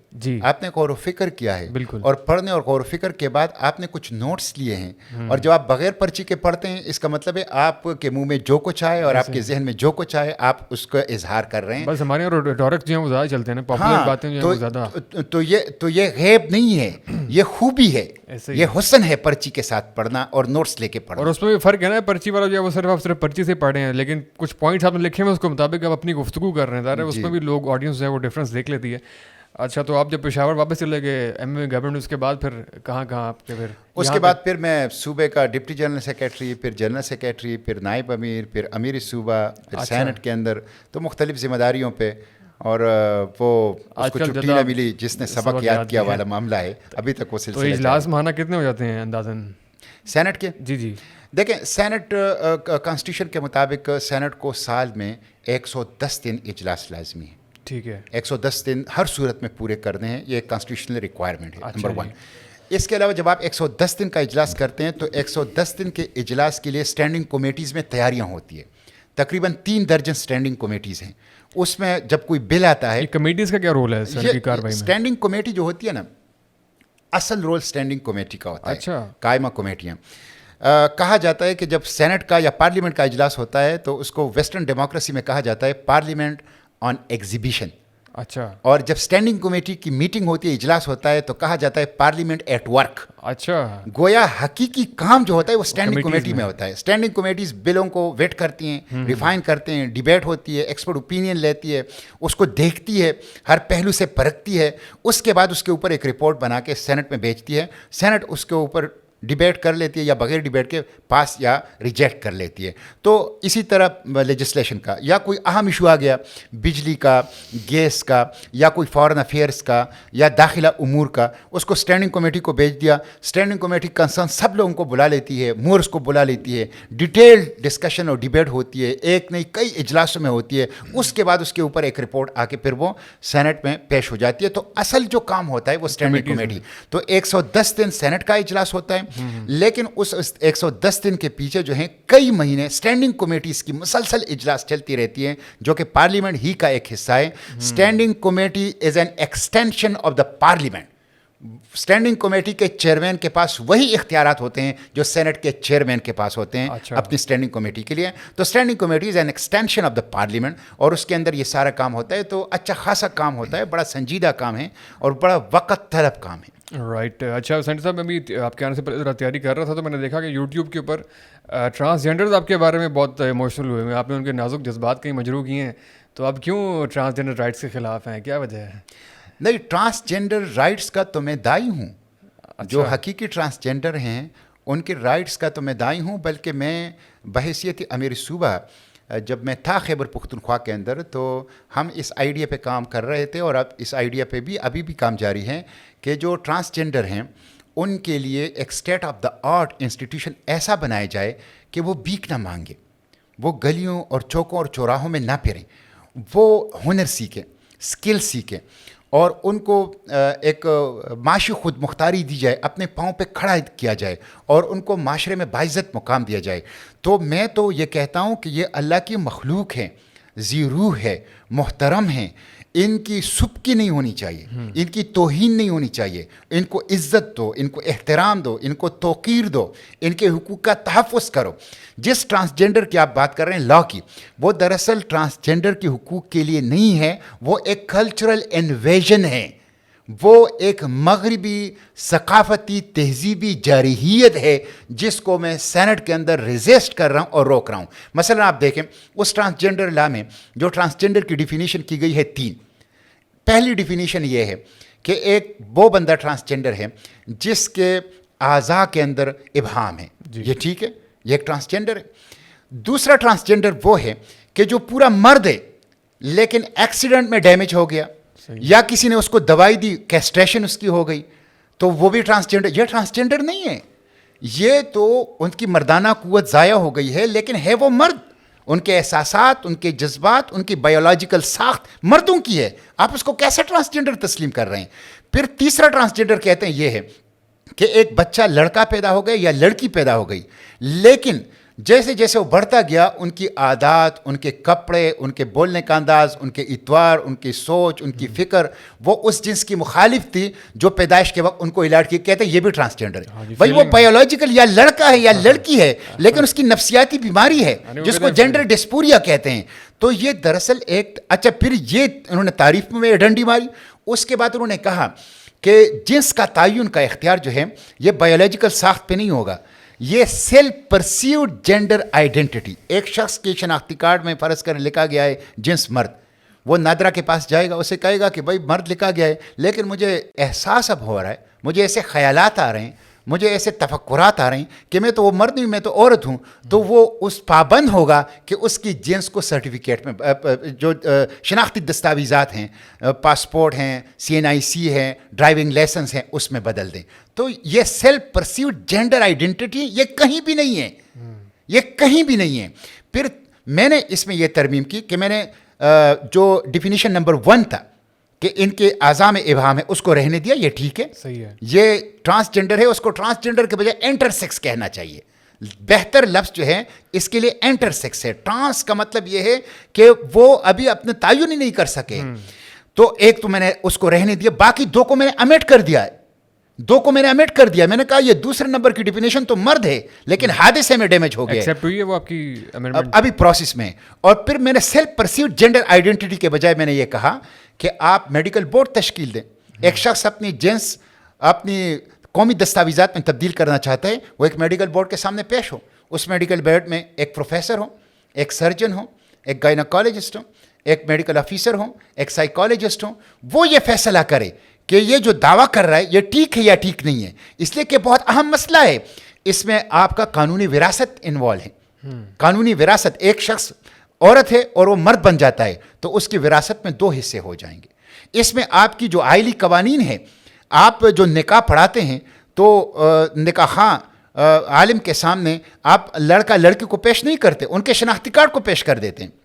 آپ نے غور و فکر کیا ہے, اور پڑھنے اور غور و فکر کے بعد آپ نے کچھ نوٹس لیے ہیں. اور جب آپ بغیر پرچی کے پڑھتے ہیں اس کا مطلب ہے آپ کے منہ میں جو کچھ آئے اور آپ کے ذہن میں جو کچھ آئے آپ اس کا اظہار کر رہے ہیں. بس ہمارے یہاں پرکھ جو ہیں وہ زیادہ چلتے ہیں نا, پاپولر باتیں جو ہیں وہ زیادہ. تو یہ غیب نہیں ہے, یہ خوبی ہے, یہ حسن ہے پرچی کے ساتھ پڑھنا اور نوٹس لے کے پڑھنا. اور اس میں بھی فرق ہے نا, پرچی والا جو ہے وہ صرف آپ پرچی سے پڑھے ہیں, لیکن کچھ پوائنٹس آپ نے لکھے ہیں اس کے مطابق آپ اپنی گفتگو کر رہے ہیں, ظاہر ہے اس میں بھی لوگ آڈینس جو ہے وہ ڈفرینس دیکھ لیتی ہے. اچھا, تو آپ جب پشاور واپس چلے گئے ایم اے گورنمنٹ, اس کے بعد پھر کہاں آپ کے پھر اس کے بعد پھر میں صوبے کا ڈپٹی جنرل سیکریٹری, پھر جنرل سیکریٹری, پھر نائب امیر, پھر امیر صوبہ, پھر سینٹ کے اندر, تو مختلف ذمہ داریوں پہ. اور وہ اس کو چھٹی نہ ملی, جس نے سبق یاد کیا والا معاملہ ہے ابھی تک وہ سلسلہ. تو اجلاس ماہانہ کتنے ہو جاتے ہیں اندازاً سینٹ کے؟ جی دیکھیں, سینٹ کانسٹیٹیوشن کے مطابق سینٹ کو سال میں 110 دن اجلاس لازمی ہے. ٹھیک ہے, 110 دن ہر صورت میں پورے کرنے ہیں, یہ ایک کانسٹیٹیوشنل ریکوائرمنٹ ہے نمبر 1. اس کے علاوہ جب آپ 110 دن کا اجلاس کرتے ہیں تو 110 دن کے اجلاس کے لیے اسٹینڈنگ کمیٹیز میں تیاریاں ہوتی ہے. تقریباً 3 درجن اسٹینڈنگ کمیٹیز ہیں. اس میں جب کوئی بل آتا ہے, کمیٹیز کا کیا رول ہے سر کی کارروائی میں؟ اسٹینڈنگ کمیٹی جو ہوتی ہے نا, اصل رول اسٹینڈنگ کمیٹی کا ہوتا ہے. اچھا, قائمہ کمیٹیاں. کہا جاتا ہے کہ جب سینٹ کا یا پارلیمنٹ کا اجلاس ہوتا ہے تو اس کو ویسٹرن ڈیموکریسی میں کہا جاتا ہے پارلیمنٹ آن ایگزیبیشن. اچھا, اور جب اسٹینڈنگ کمیٹی کی میٹنگ ہوتی ہے, اجلاس ہوتا ہے, تو کہا جاتا ہے پارلیمنٹ ایٹ ورک. اچھا, گویا حقیقی کام جو ہوتا ہے وہ اسٹینڈنگ کمیٹی میں ہوتا ہے. اسٹینڈنگ کمیٹیز بلوں کو ویٹ کرتی ہیں, ریفائن کرتے ہیں, ڈیبیٹ ہوتی ہے, ایکسپرٹ اوپینین لیتی ہے, اس کو دیکھتی ہے, ہر پہلو سے پرکھتی ہے, اس کے بعد اس کے اوپر ایک رپورٹ بنا کے سینٹ میں بھیجتی ہے. سینٹ اس کے اوپر ڈیبیٹ کر لیتی ہے یا بغیر ڈیبیٹ کے پاس یا ریجیکٹ کر لیتی ہے. تو اسی طرح لیجسلیشن کا یا کوئی اہم ایشو آ گیا, بجلی کا, گیس کا, یا کوئی فارن افیئرس کا, یا داخلہ امور کا, اس کو اسٹینڈنگ کمیٹی کو بھیج دیا. اسٹینڈنگ کمیٹی کنسرن سب لوگوں کو بلا لیتی ہے, مورس کو بلا لیتی ہے, ڈیٹیل ڈسکشن اور ڈیبیٹ ہوتی ہے, ایک نہیں کئی اجلاسوں میں ہوتی ہے. اس کے بعد اس کے اوپر ایک رپورٹ آ کے پھر وہ سینٹ میں پیش ہو جاتی ہے. تو اصل جو کام ہوتا ہے وہ اسٹینڈنگ کمیٹی. تو 110 دن سینٹ کا اجلاس ہوتا ہے, لیکن اس 110 دن کے پیچھے جو ہیں کئی مہینے اسٹینڈنگ کمیٹیز کی مسلسل اجلاس چلتی رہتی ہیں, جو کہ پارلیمنٹ ہی کا ایک حصہ ہے. Standing committee is an extension of the parliament. Standing committee کے چیئرمین کے پاس وہی اختیارات ہوتے ہیں جو سینٹ کے چیئرمین کے پاس ہوتے ہیں اپنی اسٹینڈنگ کمیٹی کے لیے. تو standing committee is an extension of the parliament, اور اس کے اندر یہ سارا کام ہوتا ہے. تو اچھا خاصا کام ہوتا ہے, بڑا سنجیدہ کام ہے اور بڑا وقت طلب کام ہے. رائٹ. اچھا سینٹر صاحب, میں بھی آپ کے آنے سے پہلے ذرا تیاری کر رہا تھا تو میں نے دیکھا کہ یوٹیوب کے اوپر ٹرانسجینڈرز آپ کے بارے میں بہت ایموشنل ہوئے ہیں, آپ نے ان کے نازک جذبات کہیں مجروح کیے ہیں. تو آپ کیوں ٹرانسجینڈر رائٹس کے خلاف ہیں, کیا وجہ ہے؟ نہیں, ٹرانسجینڈر رائٹس کا تو میں دائی ہوں. جو حقیقی ٹرانسجینڈر ہیں ان کے رائٹس کا تو میں دائی ہوں, بلکہ میں بحیثیت امیر صوبہ جب میں تھا خیبر پختونخوا کے اندر تو ہم اس آئیڈیا پہ کام کر رہے تھے, اور اب اس آئیڈیا پہ بھی ابھی بھی کام جاری ہے کہ جو ٹرانسجینڈر ہیں ان کے لیے ایک state of the art institution ایسا بنایا جائے کہ وہ بھیک نہ مانگے, وہ گلیوں اور چوکوں اور چوراہوں میں نہ پھریں, وہ ہنر سیکھیں, اسکل سیکھیں, اور ان کو ایک معاشی خود مختاری دی جائے, اپنے پاؤں پہ کھڑا کیا جائے, اور ان کو معاشرے میں باعزت مقام دیا جائے. تو میں تو یہ کہتا ہوں کہ یہ اللہ کی مخلوق ہیں, ذی روح ہے, محترم ہیں, ان کی سبکی نہیں ہونی چاہیے, ان کی توہین نہیں ہونی چاہیے. ان کو عزت دو, ان کو احترام دو, ان کو توقیر دو, ان کے حقوق کا تحفظ کرو. جس ٹرانسجینڈر کی آپ بات کر رہے ہیں لا کی, وہ دراصل ٹرانسجینڈر کے حقوق کے لیے نہیں ہے, وہ ایک کلچرل انویژن ہے, وہ ایک مغربی ثقافتی تہذیبی جارحیت ہے جس کو میں سینٹ کے اندر ریزسٹ کر رہا ہوں اور روک رہا ہوں. مثلا آپ دیکھیں اس ٹرانسجینڈر لا میں جو ٹرانسجینڈر کی ڈیفینیشن کی گئی ہے 3. پہلی ڈیفینیشن یہ ہے کہ ایک وہ بندہ ٹرانسجینڈر ہے جس کے اعضاء کے اندر ابہام ہے, یہ ٹھیک ہے, یہ ایک ٹرانسجینڈر ہے. دوسرا ٹرانسجینڈر وہ ہے کہ جو پورا مرد ہے لیکن ایکسیڈنٹ میں ڈیمیج ہو گیا, یا کسی نے اس کو دوائی دی, کیسٹریشن اس کی ہو گئی, تو وہ بھی ٹرانسجینڈر. یہ ٹرانسجینڈر نہیں ہے, یہ تو ان کی مردانہ قوت ضائع ہو گئی ہے, لیکن ہے وہ مرد. ان کے احساسات, ان کے جذبات, ان کی بایولوجیکل ساخت مردوں کی ہے. آپ اس کو کیسے ٹرانسجینڈر تسلیم کر رہے ہیں؟ پھر تیسرا ٹرانسجینڈر کہتے ہیں یہ ہے کہ ایک بچہ لڑکا پیدا ہو گیا یا لڑکی پیدا ہو گئی, لیکن جیسے جیسے وہ بڑھتا گیا ان کی عادات، ان کے کپڑے، ان کے بولنے کا انداز، ان کے اتوار، ان کی سوچ، ان کی فکر وہ اس جنس کی مخالف تھی جو پیدائش کے وقت ان کو الاٹ کی کہتے ہیں یہ بھی ٹرانسجینڈر ہے. بھائی وہ بایولوجیکل یا لڑکا ہے یا لڑکی ہے لیکن اس کی نفسیاتی بیماری ہے جس کو جینڈر ڈسپوریا کہتے ہیں. تو یہ دراصل ایک اچھا پھر یہ انہوں نے تعریف میں ڈنڈی ماری. اس کے بعد انہوں نے کہا کہ جنس کا تعین کا اختیار جو ہے یہ بایولوجیکل ساخت پہ نہیں ہوگا, یہ سیلف پرسیوڈ جینڈر آئیڈینٹی. ایک شخص کے شناختی کارڈ میں فرض کریں لکھا گیا ہے جنس مرد, وہ نادرا کے پاس جائے گا, اسے کہے گا کہ بھائی مرد لکھا گیا ہے لیکن مجھے احساس اب ہو رہا ہے, مجھے ایسے خیالات آ رہے ہیں, مجھے ایسے تفکرات آ رہے ہیں کہ میں تو وہ مرد نہیں میں تو عورت ہوں. تو وہ اس پابند ہوگا کہ اس کی جنس کو سرٹیفکیٹ میں جو شناختی دستاویزات ہیں, پاسپورٹ ہیں, CNIC ہے, ڈرائیونگ لائسنس ہیں, اس میں بدل دیں. تو یہ سیلف پرسیوڈ جینڈر آئیڈینٹی یہ کہیں بھی نہیں ہے, یہ کہیں بھی نہیں ہے. پھر میں نے اس میں یہ ترمیم کی کہ میں نے جو ڈیفینیشن نمبر 1 تھا کہ ان کے اعضاء میں ابہام ہے اس کو رہنے دیا, یہ ٹھیک ہے, صحیح ہے. یہ ٹرانسجینڈر ہے, اس کو ٹرانسجینڈر کے بجائے انٹرسیکس کہنا چاہیے. بہتر لفظ جو ہے اس کے لیے انٹرسیکس ہے. ٹرانس کا مطلب یہ ہے کہ وہ ابھی اپنے تعین ہی نہیں کر سکے. تو ایک تو میں نے اس کو رہنے دیا, باقی 2 کو میں نے امیٹ کر دیا, 2 کو میں نے امیٹ کر دیا. میں نے کہا یہ دوسرے نمبر کی ڈیفینیشن تو مرد ہے لیکن حادثے میں ڈیمیج ہو گیا, ایکسیپٹ ہوئی ہے وہ آپ کی امینڈمنٹ ابھی پروسیس میں. اور پھر میں نے سیلف پرسیوڈ جینڈر آئیڈینٹی کے بجائے میں نے یہ کہا کہ آپ میڈیکل بورڈ تشکیل دیں. ایک شخص اپنی جنس اپنی قومی دستاویزات میں تبدیل کرنا چاہتا ہے, وہ ایک میڈیکل بورڈ کے سامنے پیش ہو. اس میڈیکل بورڈ میں ایک پروفیسر ہو, ایک سرجن ہو, ایک گائناکالوجسٹ ہو, ایک میڈیکل آفیسر ہو, ایک سائیکالوجسٹ ہو. وہ یہ فیصلہ کرے کہ یہ جو دعویٰ کر رہا ہے یہ ٹھیک ہے یا ٹھیک نہیں ہے. اس لیے کہ بہت اہم مسئلہ ہے, اس میں آپ کا قانونی وراثت انوالو ہے. قانونی وراثت, ایک شخص عورت ہے اور وہ مرد بن جاتا ہے تو اس کی وراثت میں 2 حصے ہو جائیں گے. اس میں آپ کی جو آئلی قوانین ہیں, آپ جو نکاح پڑھاتے ہیں تو نکاح خواں عالم کے سامنے آپ لڑکا لڑکی کو پیش نہیں کرتے, ان کے شناختی کارڈ کو پیش کر دیتے ہیں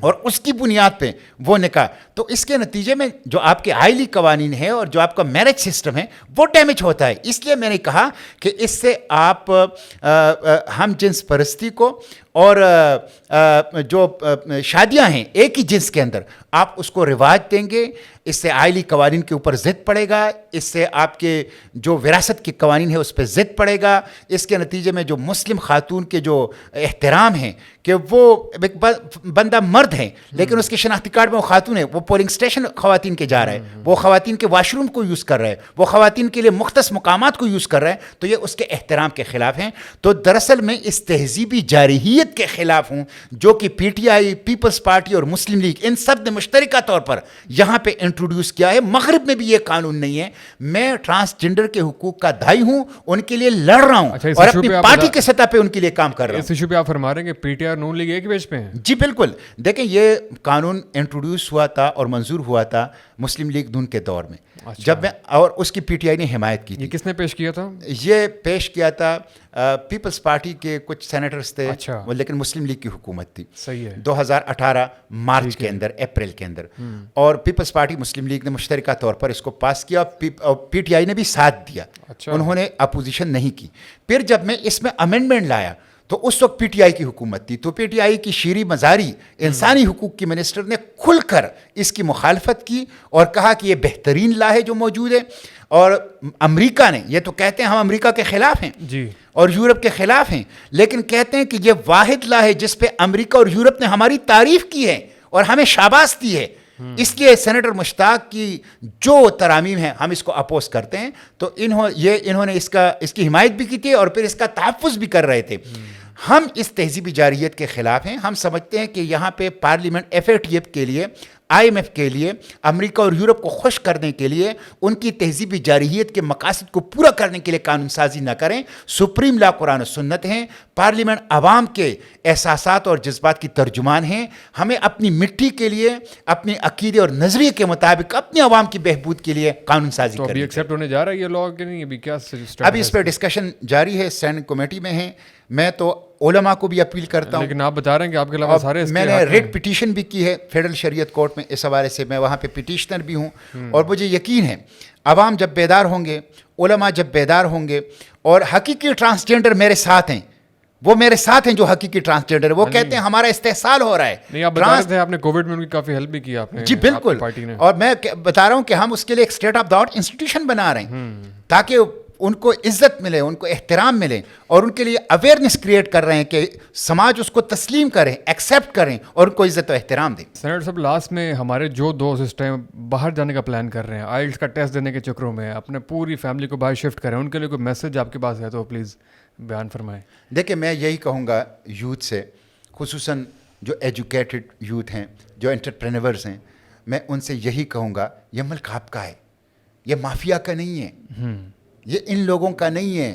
اور اس کی بنیاد پہ وہ نکاح. تو اس کے نتیجے میں جو آپ کے آئلی قوانین ہیں اور جو آپ کا میرج سسٹم ہے وہ ڈیمیج ہوتا ہے. اس لیے میں نے کہا کہ اس سے آپ ہم جنس پرستی کو اور جو شادیاں ہیں ایک ہی جنس کے اندر آپ اس کو رواج دیں گے, اس سے آئلی قوانین کے اوپر ضد پڑے گا, اس سے آپ کے جو وراثت کے قوانین ہیں اس پہ ضد پڑے گا. اس کے نتیجے میں جو مسلم خاتون کے جو احترام ہیں کہ وہ ایک بندہ مرد ہے لیکن اس کے شناختی کارڈ میں وہ خاتون ہے, وہ پولنگ اسٹیشن خواتین کے جا رہا ہے, وہ خواتین کے واش روم کو یوز کر رہا ہے, وہ خواتین کے لیے مختص مقامات کو یوز کر رہا ہے, تو یہ اس کے احترام کے خلاف ہیں. تو دراصل میں اس تہذیبی جارحیت کے خلاف ہوں جو کہ P T I, Peoples Party اور مسلم لیگ ان سب نے مشترکہ طور پر یہاں پہ انٹروڈیوس کیا ہے. مغرب میں بھی یہ قانون نہیں ہے. میں ٹرانسجینڈر کے حقوق کا دائی ہوں, ان کے لیے لڑ رہا ہوں اور اپنی پارٹی کے سطح پہ ان کے لیے کام کر رہا ہوں. اس ایشو پہ آپ فرما رہے ہیں کہ پی ٹی آئی اور نون لیگ ایک پیج پہ ہیں؟ جی بالکل. دیکھیں یہ قانون انٹروڈیوس ہوا تھا اور منظور ہوا تھا مسلم لیگ نون کے دور میں, جب میں, اور اس کی پی ٹی آئی نے حمایت کی تھی. یہ کس نے پیش کیا تھا؟ یہ پیش کیا تھا پیپلز پارٹی کے کچھ سینیٹرز تھے, اچھا, لیکن مسلم لیگ کی حکومت تھی. صحیح ہے. 2018 مارچ کے اندر, اپریل کے اندر, اور پیپلز پارٹی مسلم لیگ نے مشترکہ طور پر اس کو پاس کیا اور پی ٹی آئی نے بھی ساتھ دیا. انہوں نے اپوزیشن نہیں کی. پھر جب میں اس میں امینڈمنٹ لایا تو اس وقت پی ٹی آئی کی حکومت تھی. تو پی ٹی آئی کی شیری مزاری انسانی حقوق کی منسٹر نے کھل کر اس کی مخالفت کی اور کہا کہ یہ بہترین لا ہے جو موجود ہے. اور امریکہ نے, یہ تو کہتے ہیں ہم امریکہ کے خلاف ہیں جی اور یورپ کے خلاف ہیں, لیکن کہتے ہیں کہ یہ واحد لا ہے جس پہ امریکہ اور یورپ نے ہماری تعریف کی ہے اور ہمیں شاباش دی ہے. اس لیے سینیٹر مشتاق کی جو ترامیم ہیں ہم اس کو اپوز کرتے ہیں. تو انہوں نے اس کی حمایت بھی کی تھی اور پھر اس کا تحفظ بھی کر رہے تھے. ہم اس تہذیبی جارحیت کے خلاف ہیں. ہم سمجھتے ہیں کہ یہاں پہ پارلیمنٹ FATF کے لیے, IMF کے لیے, امریکہ اور یورپ کو خوش کرنے کے لیے, ان کی تہذیبی جارحیت کے مقاصد کو پورا کرنے کے لیے قانون سازی نہ کریں. سپریم لا قرآن و سنت ہیں, پارلیمنٹ عوام کے احساسات اور جذبات کی ترجمان ہیں. ہمیں اپنی مٹی کے لیے, اپنے عقیدے اور نظریے کے مطابق اپنے عوام کی بہبود کے لیے قانون سازی کریں. ابھی ایکسیپٹ ہونے جا رہا ہے یہ لا کہ نہیں؟ ابھی کیا ابھی اس پہ ڈسکشن جاری ہے, اسٹینڈنگ کمیٹی میں ہیں. میں تو علماء کو بھی اپیل کرتا ہوں, لیکن آپ بتا رہے ہیں کہ آپ کے علاوہ سارے, میں نے ریٹ پٹیشن بھی کی ہے فیڈرل شریعت کورٹ میں اس حوالے سے. میں وہاں پہ پٹیشنر بھی ہوں اور مجھے یقین ہے عوام جب بیدار ہوں گے, علماء جب بیدار ہوں گے اور حقیقی ٹرانسجینڈر میرے ساتھ ہیں, وہ میرے ساتھ ہیں جو حقیقی ٹرانسجینڈر ہے, وہ کہتے ہیں ہمارا استحصال ہو رہا ہے. نہیں آپ بتا رہے تھے آپ نے کووڈ میں ان کی کافی ہیلپ بھی کی آپ نے. جی بالکل, پارٹی نے. اور میں بتا رہا ہوں کہ ہم اس کے لیے ایک state of the art institution بنا رہے ہیں تاکہ ان کو عزت ملے, ان کو احترام ملے, اور ان کے لیے اویئرنیس کریٹ کر رہے ہیں کہ سماج اس کو تسلیم کریں, ایکسیپٹ کریں اور ان کو عزت و احترام دیں. سینیٹر صاحب لاسٹ میں ہمارے جو دوست اس ٹائم باہر جانے کا پلان کر رہے ہیں, آئلٹس کا ٹیسٹ دینے کے چکروں میں اپنے پوری فیملی کو باہر شفٹ کریں, ان کے لیے کوئی میسج آپ کے پاس ہے تو پلیز بیان فرمائیں. دیکھیں میں یہی کہوں گا یوتھ سے, خصوصاً جو ایجوکیٹڈ یوتھ ہیں, جو انٹرپرینورز ہیں, میں ان سے یہی کہوں گا یہ ملک آپ کا ہے, یہ مافیا کا نہیں ہے, یہ ان لوگوں کا نہیں ہے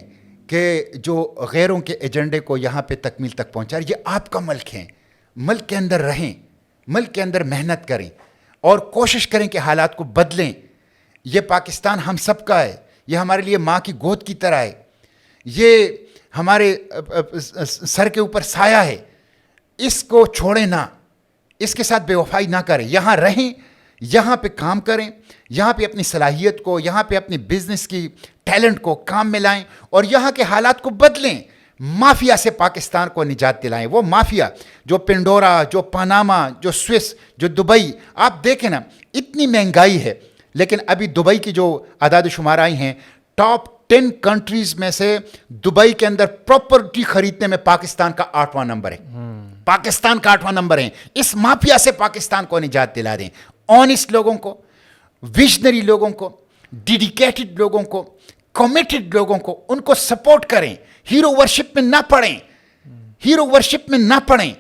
کہ جو غیروں کے ایجنڈے کو یہاں پہ تکمیل تک پہنچا رہے. یہ آپ کا ملک ہے, ملک کے اندر رہیں, ملک کے اندر محنت کریں اور کوشش کریں کہ حالات کو بدلیں. یہ پاکستان ہم سب کا ہے, یہ ہمارے لیے ماں کی گود کی طرح ہے, یہ ہمارے سر کے اوپر سایہ ہے. اس کو چھوڑیں نہ, اس کے ساتھ بے وفائی نہ کریں, یہاں رہیں, یہاں پہ کام کریں, یہاں پہ اپنی صلاحیت کو, یہاں پہ اپنی بزنس کی ٹیلنٹ کو کام میں لائیں اور یہاں کے حالات کو بدلیں. مافیا سے پاکستان کو نجات دلائیں. وہ مافیا جو پنڈورا, جو پاناما, جو سوئس, جو دبئی, آپ دیکھیں نا اتنی مہنگائی ہے, لیکن ابھی دبئی کی جو اعداد و شمار آئی ہیں, ٹاپ 10 کنٹریز میں سے دبئی کے اندر پراپرٹی خریدنے میں پاکستان کا 8واں نمبر ہے. پاکستان کا 8واں نمبر ہے. اس مافیا سے پاکستان کو نجات دلا دیں. آنیسٹ لوگوں کو, ویژنری لوگوں کو, ڈیڈیکیٹڈ لوگوں کو, کمیٹڈ لوگوں کو, ان کو سپورٹ کریں. ہیرو ورشپ میں نہ پڑیں, ہیرو ورشپ میں نہ پڑیں.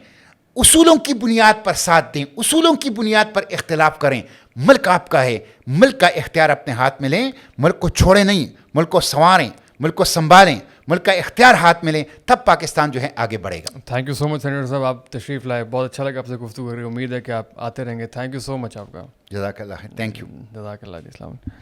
اصولوں کی بنیاد پر ساتھ دیں, اصولوں کی بنیاد پر اختلاف کریں. ملک آپ کا ہے, ملک کا اختیار اپنے ہاتھ میں لیں, ملک کو چھوڑیں نہیں, ملک کو سنواریں, ملک کو سنبھالیں, ملک کا اختیار ہاتھ میں لیں, تب پاکستان جو ہے آگے بڑھے گا. Thank you so much senator صاحب, آپ تشریف لائے, بہت اچھا لگا آپ سے گفتگو کر کے, امید ہے کہ آپ آتے رہیں گے. تھینک یو سو مچ آپ کا. جزاک اللہ خیر, تھینک یو. جزاک اللہ. السلام.